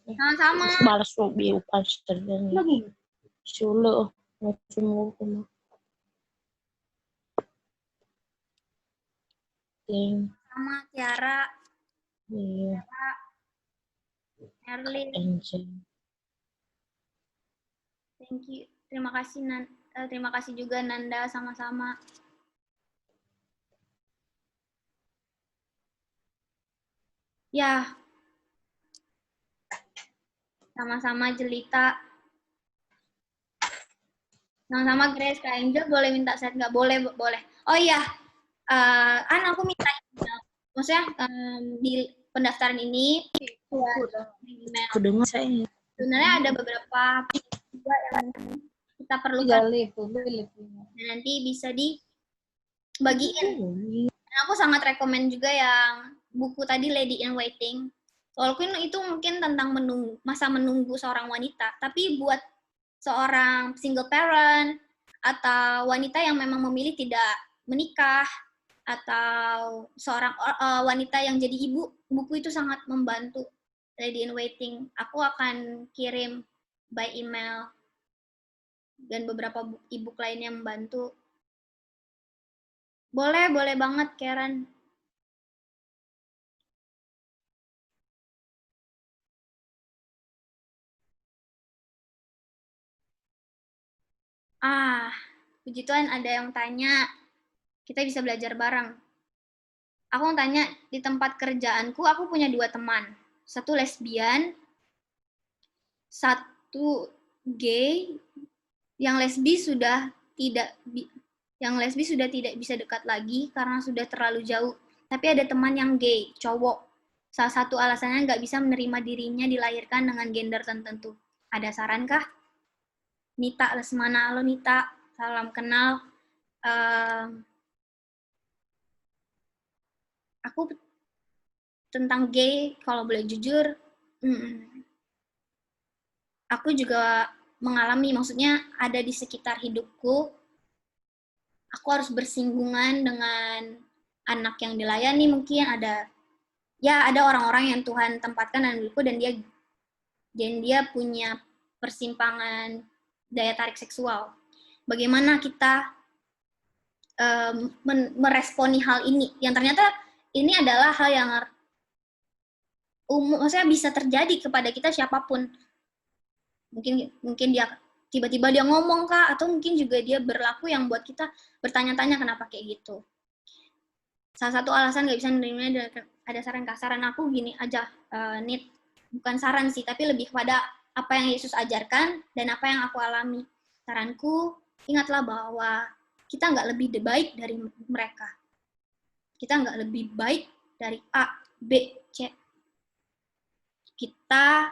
Sama-sama. Balas lo biu pastor dan lagi. Solo macam mau. Sama Tiara. Iya. Erlin. Angel. Thank you. Terima kasih terima kasih juga Nanda, sama-sama. Ya. Sama-sama Jelita. Sama-sama Grace, Kak Angel boleh minta set nggak? Boleh. Oh iya, aku minta maksudnya di pendaftaran ini sebenarnya ada beberapa juga yang kita perlukan dan nanti bisa dibagiin. Dan aku sangat rekomen juga yang buku tadi Lady in Waiting. Walaupun itu mungkin tentang masa menunggu seorang wanita, tapi buat seorang single parent atau wanita yang memang memilih tidak menikah atau seorang wanita yang jadi ibu, buku itu sangat membantu. Lady in Waiting, aku akan kirim by email dan beberapa e-book lainnya membantu. Boleh banget Karen. Puji Tuhan ada yang tanya, kita bisa belajar bareng. Aku mau tanya, di tempat kerjaanku aku punya 2 teman. Satu lesbian, satu gay. Yang lesbi sudah tidak bisa dekat lagi karena sudah terlalu jauh. Tapi ada teman yang gay, cowok. Salah satu alasannya nggak bisa menerima dirinya dilahirkan dengan gender tertentu. Ada saran kah? Nita Lesmana, halo Nita, salam kenal. Aku tentang gay, kalau boleh jujur, aku juga mengalami, maksudnya ada di sekitar hidupku, aku harus bersinggungan dengan anak yang dilayani, mungkin ada orang-orang yang Tuhan tempatkan dalam hidupku, dan dia punya persimpangan daya tarik seksual. Bagaimana kita meresponi hal ini, yang ternyata ini adalah hal yang maksudnya bisa terjadi kepada kita siapapun. Mungkin dia tiba-tiba dia ngomong kah, atau mungkin juga dia berlaku yang buat kita bertanya-tanya kenapa kayak gitu. Salah satu alasan nggak bisa menerima, ada saran aku gini aja, Nit, bukan saran sih, tapi lebih kepada apa yang Yesus ajarkan dan apa yang aku alami. Saranku, ingatlah bahwa kita nggak lebih baik dari mereka. Kita nggak lebih baik dari A, B, C. Kita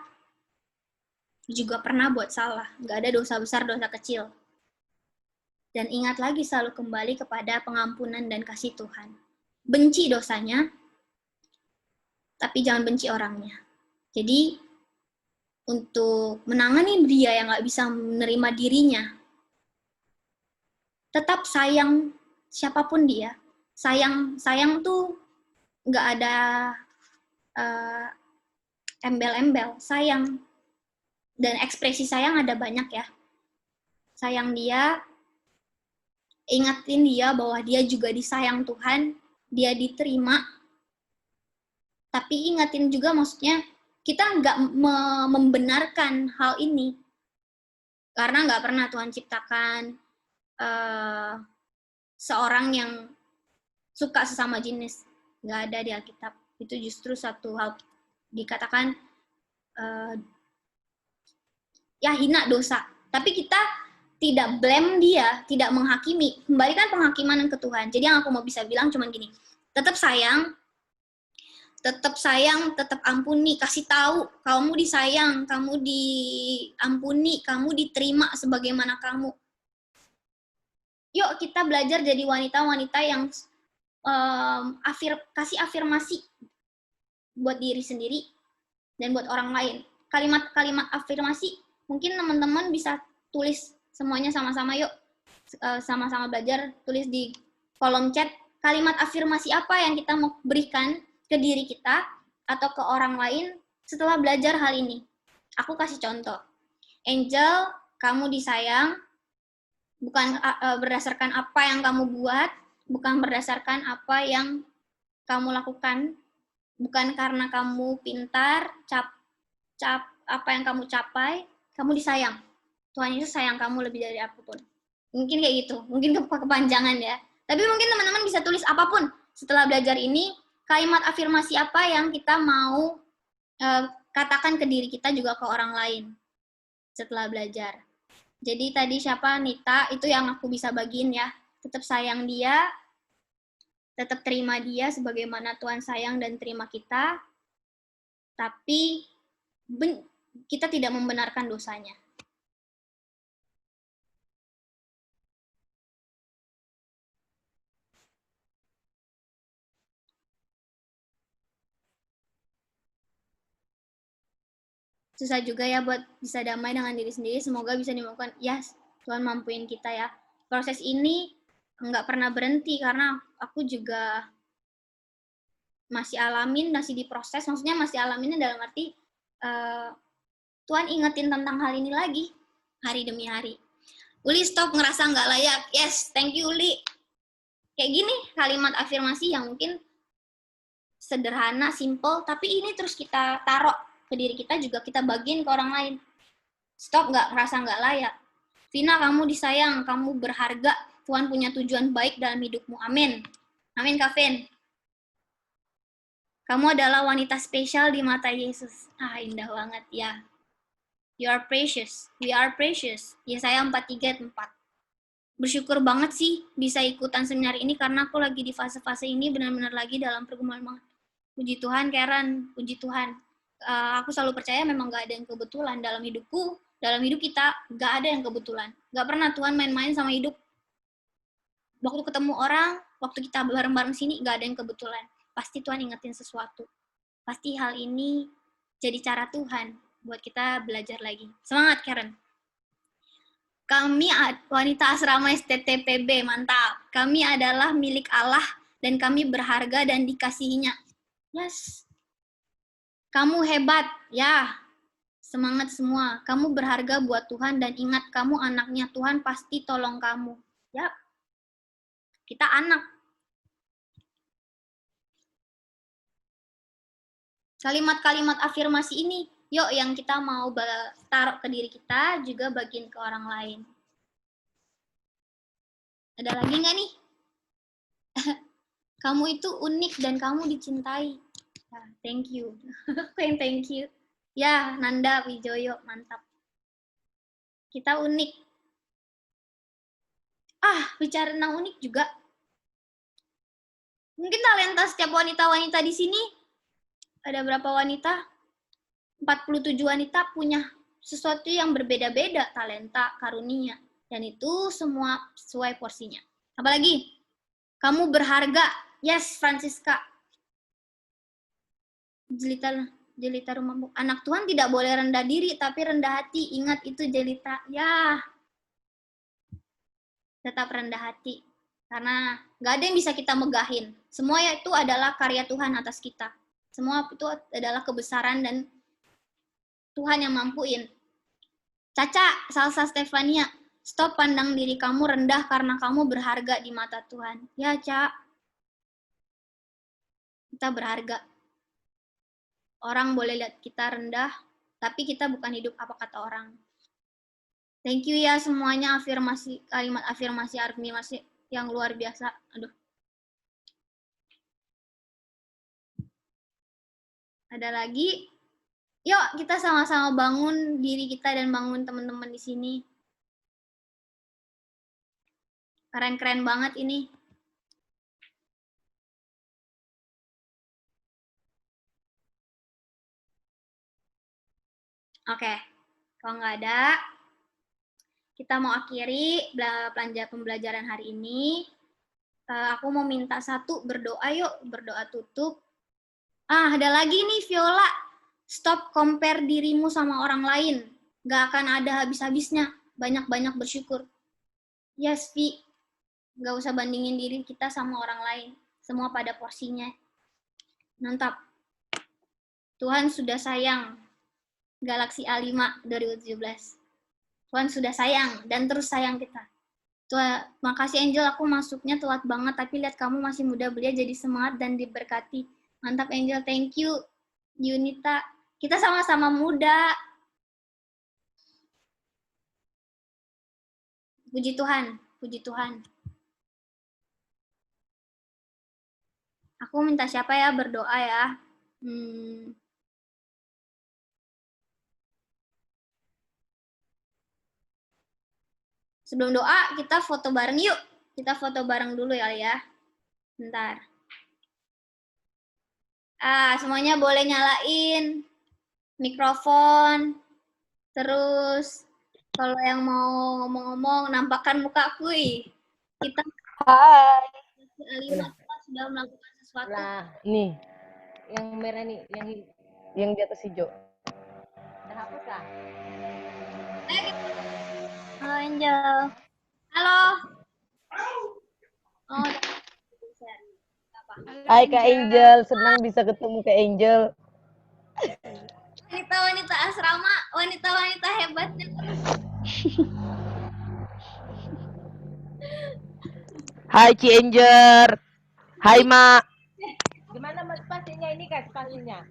juga pernah buat salah. Nggak ada dosa besar, dosa kecil. Dan ingat lagi selalu kembali kepada pengampunan dan kasih Tuhan. Benci dosanya, tapi jangan benci orangnya. Jadi, untuk menangani dia yang nggak bisa menerima dirinya, tetap sayang siapapun dia. Sayang tuh nggak ada embel-embel. Sayang. Dan ekspresi sayang ada banyak ya. Sayang dia, ingatin dia bahwa dia juga disayang Tuhan, dia diterima. Tapi ingatin juga maksudnya, kita nggak membenarkan hal ini. Karena nggak pernah Tuhan ciptakan seorang yang suka sesama jenis. Nggak ada di Alkitab. Itu justru satu hal dikatakan hina dosa. Tapi kita tidak blame dia, tidak menghakimi. Kembalikan penghakiman ke Tuhan. Jadi yang aku mau bisa bilang cuma gini, tetap sayang, tetap ampuni, kasih tahu kamu disayang, kamu diampuni, kamu diterima sebagaimana kamu. Yuk kita belajar jadi wanita-wanita yang kasih afirmasi buat diri sendiri dan buat orang lain. Kalimat-kalimat afirmasi, mungkin teman-teman bisa tulis semuanya sama-sama yuk. Sama-sama belajar, tulis di kolom chat kalimat afirmasi apa yang kita mau berikan ke diri kita atau ke orang lain setelah belajar hal ini. Aku kasih contoh. Angel, kamu disayang bukan berdasarkan apa yang kamu buat, bukan berdasarkan apa yang kamu lakukan, bukan karena kamu pintar, apa yang kamu capai, kamu disayang. Tuhan Yesus sayang kamu lebih dari apapun. Mungkin kayak gitu, mungkin kepanjangan ya. Tapi mungkin teman-teman bisa tulis apapun setelah belajar ini, kalimat afirmasi apa yang kita mau katakan ke diri kita juga ke orang lain setelah belajar. Jadi tadi siapa? Nita, itu yang aku bisa bagiin ya. Tetap sayang dia, tetap terima dia sebagaimana Tuhan sayang dan terima kita, tapi kita tidak membenarkan dosanya. Susah juga ya buat bisa damai dengan diri sendiri. Semoga bisa dimampukan. Ya, Tuhan mampuin kita ya. Proses ini nggak pernah berhenti karena aku juga masih alamin, masih diproses. Maksudnya masih alaminnya dalam arti Tuhan ingetin tentang hal ini lagi hari demi hari. Uli, stop ngerasa nggak layak. Yes, thank you Uli. Kayak gini kalimat afirmasi yang mungkin sederhana, simple, tapi ini terus kita taruh ke diri kita, juga kita bagiin ke orang lain. Stop nggak ngerasa nggak layak. Vina, kamu disayang, kamu berharga. Tuhan punya tujuan baik dalam hidupmu. Amin. Amin, Kak Vin. Kamu adalah wanita spesial di mata Yesus. Indah banget ya. You are precious. We are precious. Yesaya 43:4. Bersyukur banget sih bisa ikutan seminar ini karena aku lagi di fase-fase ini benar-benar lagi dalam pergumulan banget. Puji Tuhan, Karen. Puji Tuhan. Aku selalu percaya memang gak ada yang kebetulan dalam hidupku. Dalam hidup kita gak ada yang kebetulan. Gak pernah Tuhan main-main sama hidup. Waktu ketemu orang, waktu kita bareng-bareng sini, gak ada yang kebetulan. Pasti Tuhan ingetin sesuatu. Pasti hal ini jadi cara Tuhan buat kita belajar lagi. Semangat, Karen. Kami wanita asrama STTPB, mantap. Kami adalah milik Allah dan kami berharga dan dikasihinya. Yes. Kamu hebat, ya. Semangat semua. Kamu berharga buat Tuhan dan ingat kamu anaknya. Tuhan pasti tolong kamu. Yap. Kita anak. Kalimat-kalimat afirmasi ini, yuk yang kita mau taruh ke diri kita, juga bagiin ke orang lain. Ada lagi nggak nih? Kamu itu unik dan kamu dicintai. Thank you. Thank you. Ya, Nanda Wijoyo, mantap. Kita unik. Bicara tentang unik juga. Mungkin talenta setiap wanita-wanita di sini, ada berapa wanita? 47 wanita punya sesuatu yang berbeda-beda, talenta, karunia. Dan itu semua sesuai porsinya. Apalagi? Kamu berharga. Yes, Francisca. Jelita rumah. Anak Tuhan tidak boleh rendah diri, tapi rendah hati. Ingat itu Jelita. Ya. Tetap rendah hati. Karena nggak ada yang bisa kita megahin. Semua itu adalah karya Tuhan atas kita. Semua itu adalah kebesaran dan Tuhan yang mampuin. Caca, Salsa Stefania, stop pandang diri kamu rendah karena kamu berharga di mata Tuhan. Ya, Ca. Kita berharga. Orang boleh lihat kita rendah, tapi kita bukan hidup apa kata orang. Thank you ya semuanya kalimat afirmasi yang luar biasa. Aduh. Ada lagi? Yuk kita sama-sama bangun diri kita dan bangun teman-teman di sini. Keren-keren banget ini. Oke, kalau nggak ada, kita mau akhiri pembelajaran hari ini. Aku mau minta satu, berdoa yuk, berdoa tutup. Ada lagi nih Viola, stop compare dirimu sama orang lain. Nggak akan ada habis-habisnya, banyak-banyak bersyukur. Yes, Vi, nggak usah bandingin diri kita sama orang lain. Semua pada porsinya. Mantap. Tuhan sudah sayang. Galaxy A5 2017. Tuhan sudah sayang dan terus sayang kita. Tuhan, makasih Angel, aku masuknya telat banget, tapi lihat kamu masih muda belia jadi semangat dan diberkati. Mantap Angel, thank you. Yunita, kita sama-sama muda. Puji Tuhan, puji Tuhan. Aku minta siapa ya berdoa ya? Sebelum doa, kita foto bareng yuk. Kita foto bareng dulu ya. Bentar. Semuanya boleh nyalain mikrofon. Terus, kalau yang mau ngomong-ngomong, nampakkan muka kui. Kita sudah melakukan sesuatu. Nah, nih. Yang merah nih, yang di atas hijau. Udah hapus lah. Halo Angel. Halo. Hai Kak Angel, senang bisa ketemu Kak Angel. Wanita-wanita asrama, wanita-wanita hebatnya. Hai Ci Angel. Hai Ma. Gimana Mas spasinya ini Kak spasinya?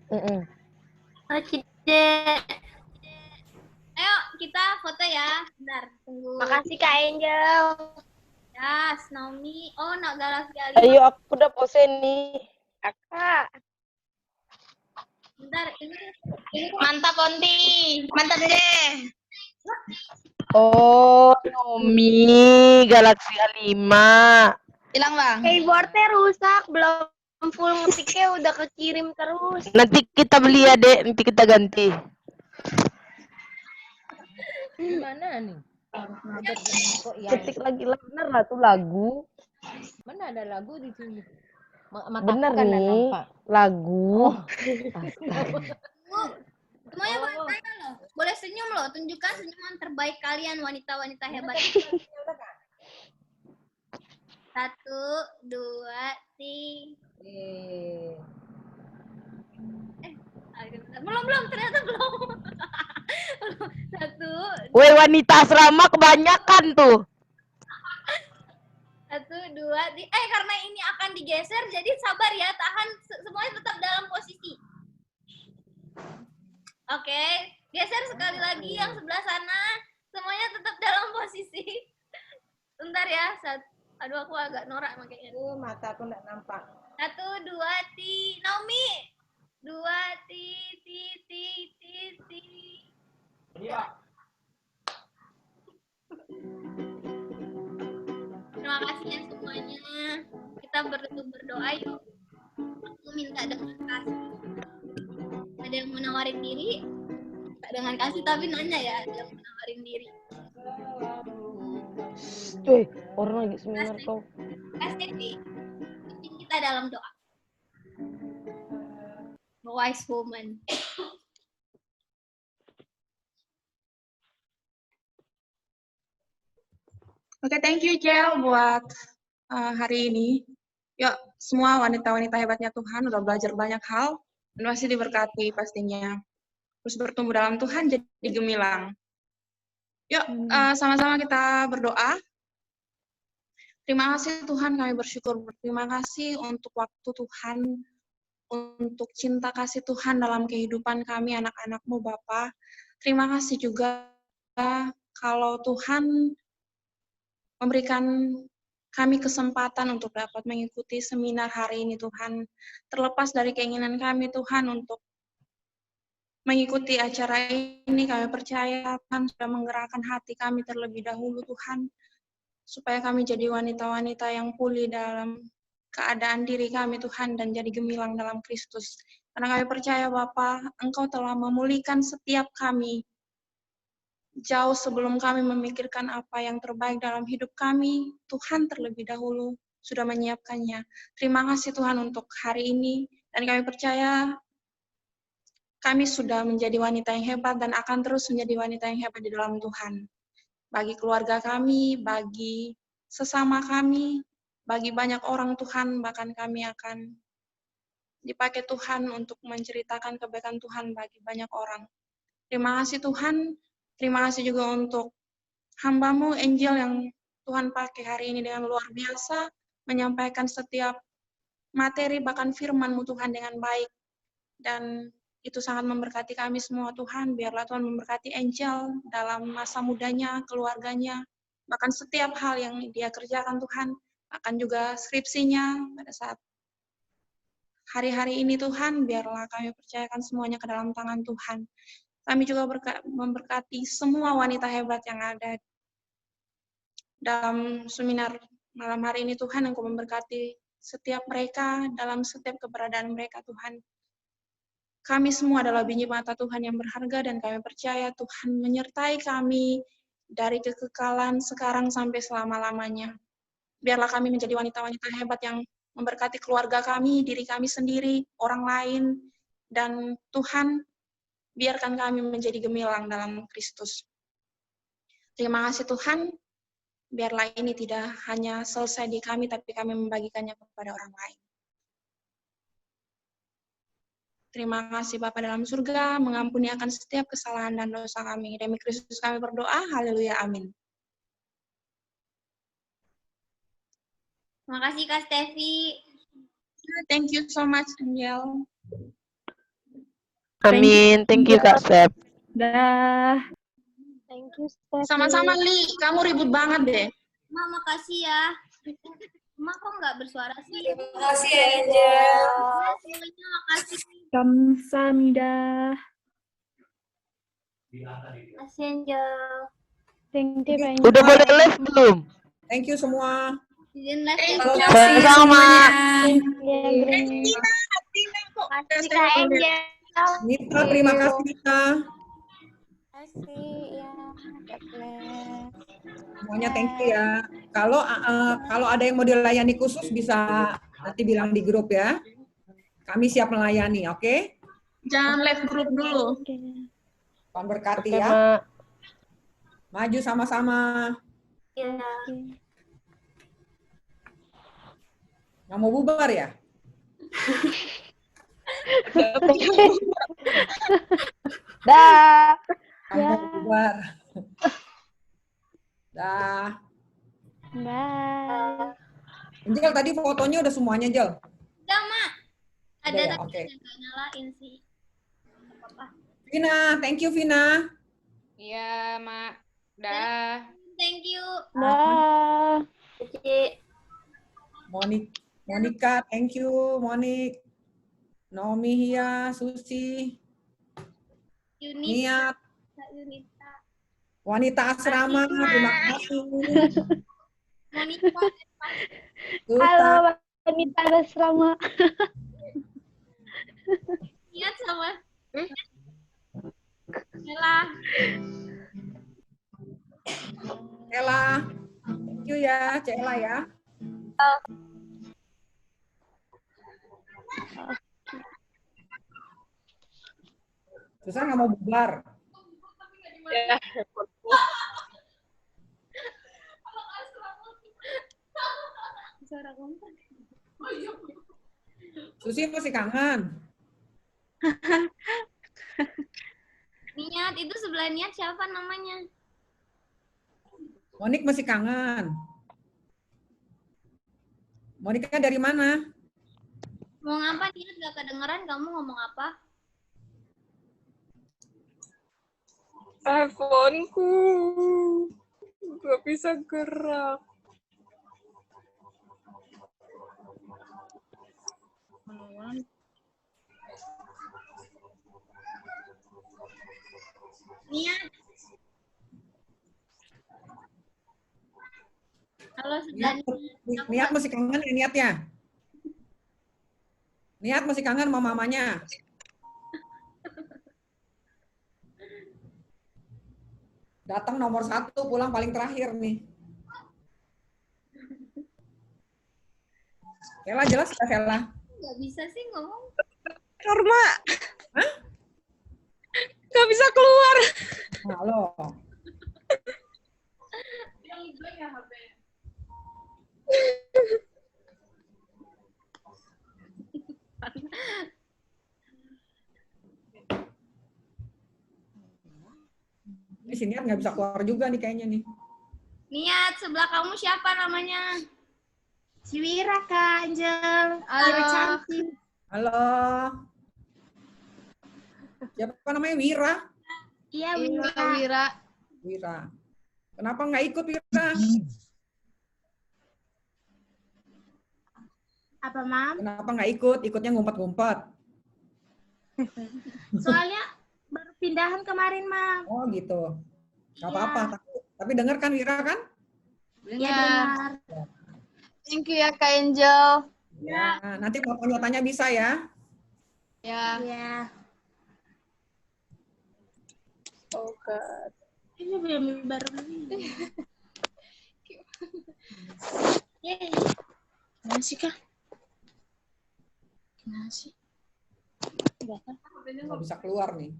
Ayo kita foto ya. Bentar, tunggu. Makasih Kak Angel. Yes, Naomi. Oh, nak Galaxy A5. Ayo aku udah pose nih. Kakak. Bentar, ini Mantap, Onti. Mantap deh. Oh, Nomi, Galaxy A5. Hilang, Bang. Keyboardnya rusak, belum full ngetiknya udah kekirim terus. Nanti kita beli ya, Dek. Nanti kita ganti. Gimana nih? Kok yang Ketik lagi lah, bener lah tuh lagu. mana ada lagu di sini? Mata Bener kan nih, nampak. lagu. semuanya boleh tanya loh. Boleh senyum loh. Tunjukkan senyuman terbaik kalian, wanita-wanita hebat. 1, 2, 3. Belum, ternyata belum. 1, Woi, wanita asrama kebanyakan tuh. 1, 2, karena ini akan digeser, jadi sabar ya, tahan, semuanya tetap dalam posisi. Oke, geser sekali lagi yang sebelah sana, semuanya tetap dalam posisi. Bentar ya, aduh aku agak norak makanya. Mata aku nggak nampak. 1, 2, Naomi. 2, Terima kasih ya semuanya. Kita berdoa yuk. Aku minta dengan kasih. Ada yang mau nawarin diri? Tidak dengan kasih tapi nanya ya, ada yang mau nawarin diri. Cuy, orang lagi seminar kau. Kasih kita dalam doa. Wise woman. Oke, thank you Jel buat hari ini. Yuk, semua wanita-wanita hebatnya Tuhan udah belajar banyak hal dan masih diberkati pastinya. Terus bertumbuh dalam Tuhan jadi gemilang. Yuk, sama-sama kita berdoa. Terima kasih Tuhan, kami bersyukur. Terima kasih untuk waktu Tuhan, untuk cinta kasih Tuhan dalam kehidupan kami anak-anak-Mu Bapa. Terima kasih juga kalau Tuhan memberikan kami kesempatan untuk dapat mengikuti seminar hari ini, Tuhan. Terlepas dari keinginan kami, Tuhan, untuk mengikuti acara ini, kami percaya Tuhan sudah menggerakkan hati kami terlebih dahulu, Tuhan, supaya kami jadi wanita-wanita yang pulih dalam keadaan diri kami, Tuhan, dan jadi gemilang dalam Kristus. Karena kami percaya, Bapa, Engkau telah memulihkan setiap kami, jauh sebelum kami memikirkan apa yang terbaik dalam hidup kami, Tuhan terlebih dahulu sudah menyiapkannya. Terima kasih Tuhan untuk hari ini, dan kami percaya kami sudah menjadi wanita yang hebat dan akan terus menjadi wanita yang hebat di dalam Tuhan. Bagi keluarga kami, bagi sesama kami, bagi banyak orang Tuhan, bahkan kami akan dipakai Tuhan untuk menceritakan kebaikan Tuhan bagi banyak orang. Terima kasih Tuhan. Terima kasih juga untuk hamba-Mu, Angel, yang Tuhan pakai hari ini dengan luar biasa, menyampaikan setiap materi, bahkan firman-Mu Tuhan dengan baik. Dan itu sangat memberkati kami semua Tuhan. Biarlah Tuhan memberkati Angel dalam masa mudanya, keluarganya, bahkan setiap hal yang dia kerjakan Tuhan, akan juga skripsinya pada saat hari-hari ini Tuhan, biarlah kami percayakan semuanya ke dalam tangan Tuhan. Kami juga memberkati semua wanita hebat yang ada dalam seminar malam hari ini, Tuhan, Engkau memberkati setiap mereka dalam setiap keberadaan mereka, Tuhan. Kami semua adalah biji mata Tuhan yang berharga, dan kami percaya Tuhan menyertai kami dari kekekalan sekarang sampai selama-lamanya. Biarlah kami menjadi wanita-wanita hebat yang memberkati keluarga kami, diri kami sendiri, orang lain, dan Tuhan, biarkan kami menjadi gemilang dalam Kristus. Terima kasih Tuhan, biarlah ini tidak hanya selesai di kami, tapi kami membagikannya kepada orang lain. Terima kasih Bapa dalam surga, mengampuni akan setiap kesalahan dan dosa kami. Demi Kristus kami berdoa, haleluya, amin. Terima kasih Kak Stevi. Thank you so much, Angel. Amin. Thank you, Kak Sep. Dah. Thank you, Steffi. Sama-sama, Li. Kamu ribut banget deh. Makasih ya. Emak kok nggak bersuara sih? Terima kasih ya, Angel. Semuanya makasih. Kamsahamnida. Makasih Angel. Thank you, Pak Udah boleh live belum? Thank you semua. Izin live ya. Terima kasih Sama. Makasih Kak Angel. Nita, terima kasih Nita. Kasih ya. God bless. Semuanya thank you ya. Kalau ada yang mau dilayani khusus bisa nanti bilang di grup ya. Kami siap melayani, oke? Jangan live grup dulu. Tuhan berkati Oke, ya. Mak. Maju sama-sama. Ya. Nggak mau bubar ya? Dah. Nggak mau bubar. Dah. Bye. Angel, tadi fotonya udah semuanya, Jel? Udah, Mak. Ada Udah ya? tapi Oke. nggak nyalain sih. Nggak apa-apa. Vina, thank you Vina. Iya, Mak. Dah. Thank you. Dah. Cici. Monica, thank you Monik. Naomi Hia, Susi, Yunita. Niat, Kak Yunita. Wanita Asrama, terima kasih. Monica. Sultan, Halo, wanita asrama. Niat sama. Ella. Ella, thank you ya, Cela ya. Susan nggak mau bubar. Suara kompak. Susi masih kangen. Niat, itu sebelah Niat siapa namanya? Monik masih kangen. Monika dari mana? Mau ngapa Niat? Gak kedengeran kamu ngomong apa? iPhone-ku nggak bisa gerak. Niat. Halo, sebelah Niat. Niat masih kangen ya Niatnya? Niat masih kangen sama mamanya? Datang nomor 1, pulang paling terakhir nih. Sela jelas nggak Sela? Gak bisa sih ngomong. Karma. Hah? Nggak bisa keluar. Halo. Ini si Niat nggak bisa keluar juga nih kayaknya nih. Niat, sebelah kamu siapa namanya? Si Wira, Kak Angel. Halo. Cantik. Halo. Siapa namanya Wira? Iya, Iya, Wira. Wira. Wira. Kenapa nggak ikut Wira? Apa, Mam? Kenapa nggak ikut? Ikutnya ngumpet-ngumpet. Soalnya baru pindahan kemarin, Mam. Oh gitu. Gak apa-apa. Tapi dengar kan Wira kan? Iya, Dengar. dengar. Thank you ya, Kak Angel. Ya. Nanti mau tanya bisa ya. Ya. Iya. Oh God. Ini belum baru ini. Yeay. Gimana sih, Kak? Gimana sih? Nggak bisa keluar nih.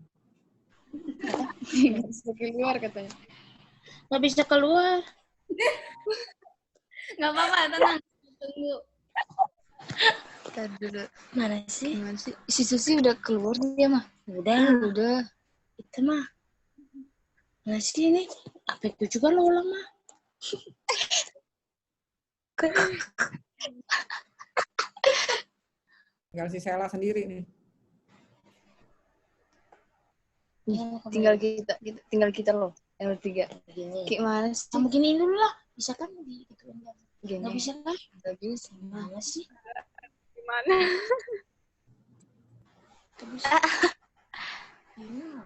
Nggak bisa keluar katanya. Nggak bisa keluar. Gak apa-apa, tenang. Tunggu. Ntar dulu. Mana sih? Gimana sih? Si Susi udah keluar dia mah. Udah. Itu mah. Mana sih ini? Apa itu juga lo lama? Tinggal si Sela sendiri nih. Tinggal kita loh. Yang bertiga. Gimana sih? Kamu giniin dulu lah. Bisa kan digituin kan? Gini. Nggak bisa kan? Nggak bisa. Gimana sih? Gimana? Nggak bisa. Ini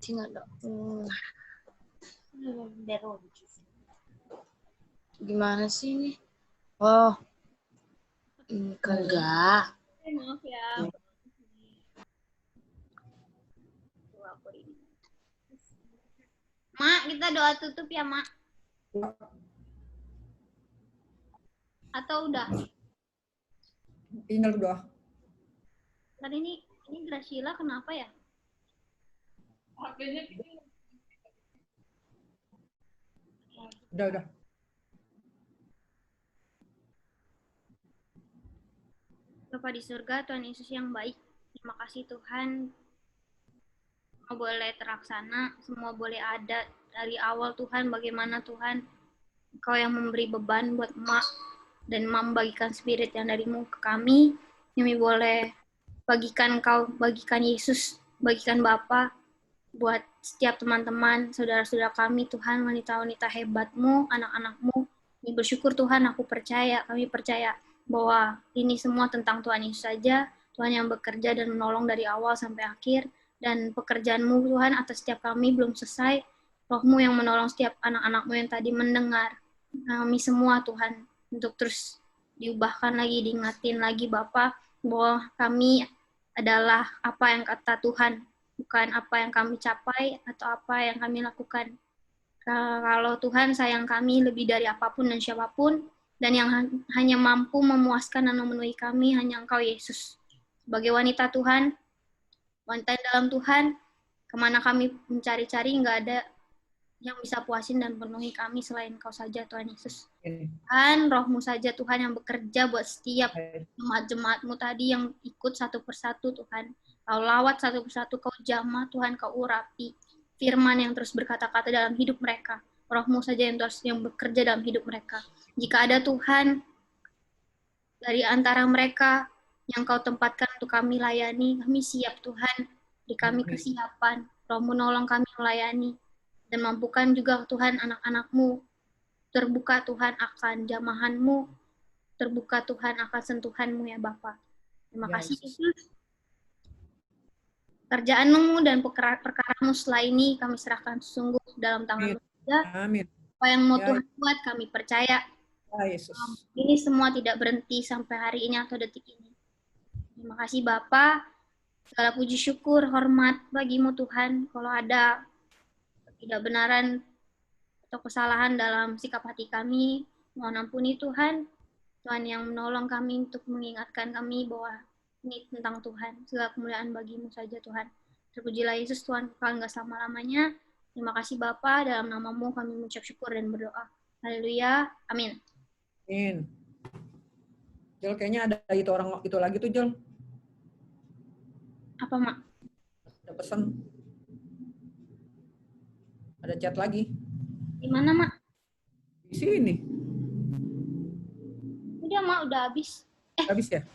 tinggal dong. Gimana sih ini? Oh, ini kali. Enggak. Maaf ya. Mak, kita doa tutup ya, Mak. Atau udah? Tinggal berdoa. Tadi ini Graciela kenapa ya? Udah. Bapa di surga, Tuhan Yesus yang baik. Terima kasih Tuhan. Semua boleh terlaksana, semua boleh ada dari awal Tuhan. Bagaimana Tuhan, Engkau yang memberi beban buat emak dan emak membagikan spirit yang darimu ke kami. Kami boleh bagikan Engkau, bagikan Yesus, bagikan Bapa buat setiap teman-teman, saudara-saudara kami, Tuhan, wanita-wanita hebatmu, anak-anakmu. Kami bersyukur Tuhan, kami percaya bahwa ini semua tentang Tuhan Yesus saja, Tuhan yang bekerja dan menolong dari awal sampai akhir, dan pekerjaan-Mu Tuhan atas setiap kami belum selesai, Roh-Mu yang menolong setiap anak-anak-Mu yang tadi mendengar, kami semua Tuhan, untuk terus diubahkan lagi, diingatin lagi Bapa, bahwa kami adalah apa yang kata Tuhan, bukan apa yang kami capai atau apa yang kami lakukan. Kalau Tuhan sayang kami lebih dari apapun dan siapapun, dan yang hanya mampu memuaskan dan memenuhi kami hanya Engkau Yesus. Sebagai wanita Tuhan, wanita dalam Tuhan, kemana kami mencari-cari nggak ada yang bisa puasin dan penuhi kami selain Engkau saja Tuhan Yesus. Tuhan, Roh-Mu saja Tuhan yang bekerja buat setiap jemaat-jemaat-Mu tadi yang ikut satu persatu Tuhan. Kau lawat satu persatu, Kau jamah Tuhan, Kau urapi firman yang terus berkata-kata dalam hidup mereka. Roh-Mu saja yang bekerja dalam hidup mereka. Jika ada Tuhan dari antara mereka yang Kau tempatkan untuk kami layani, kami siap Tuhan, di kami kesiapan. Roh-Mu nolong kami melayani, dan mampukan juga Tuhan anak-anak-Mu terbuka Tuhan akan jamahan-Mu, terbuka Tuhan akan sentuhan-Mu ya Bapa. Terima kasih Yesus. Kerjaan-Mu dan perkara-Mu setelah ini kami serahkan sungguh dalam tangan-Mu saja. Amin. Apa yang mau Tuhan buat kami percaya. Ya Yesus. Ini semua tidak berhenti sampai hari ini atau detik ini. Terima kasih Bapa. Segala puji syukur, hormat bagimu Tuhan. Kalau ada ketidakbenaran atau kesalahan dalam sikap hati kami, mohon ampuni Tuhan. Tuhan yang menolong kami untuk mengingatkan kami bahwa ini tentang Tuhan. Segala kemuliaan bagimu saja Tuhan. Terpujilah Yesus Tuhan kekal nggak selama-lamanya. Terima kasih Bapa, dalam nama-Mu kami mengucap syukur dan berdoa. Haleluya. Amin. Amin. Jel, kayaknya ada orang itu lagi tuh, Jel. Apa, Mak? Ada pesan. Ada chat lagi. Di mana, Mak? Di sini. Udah, Mak, udah habis. Habis ya?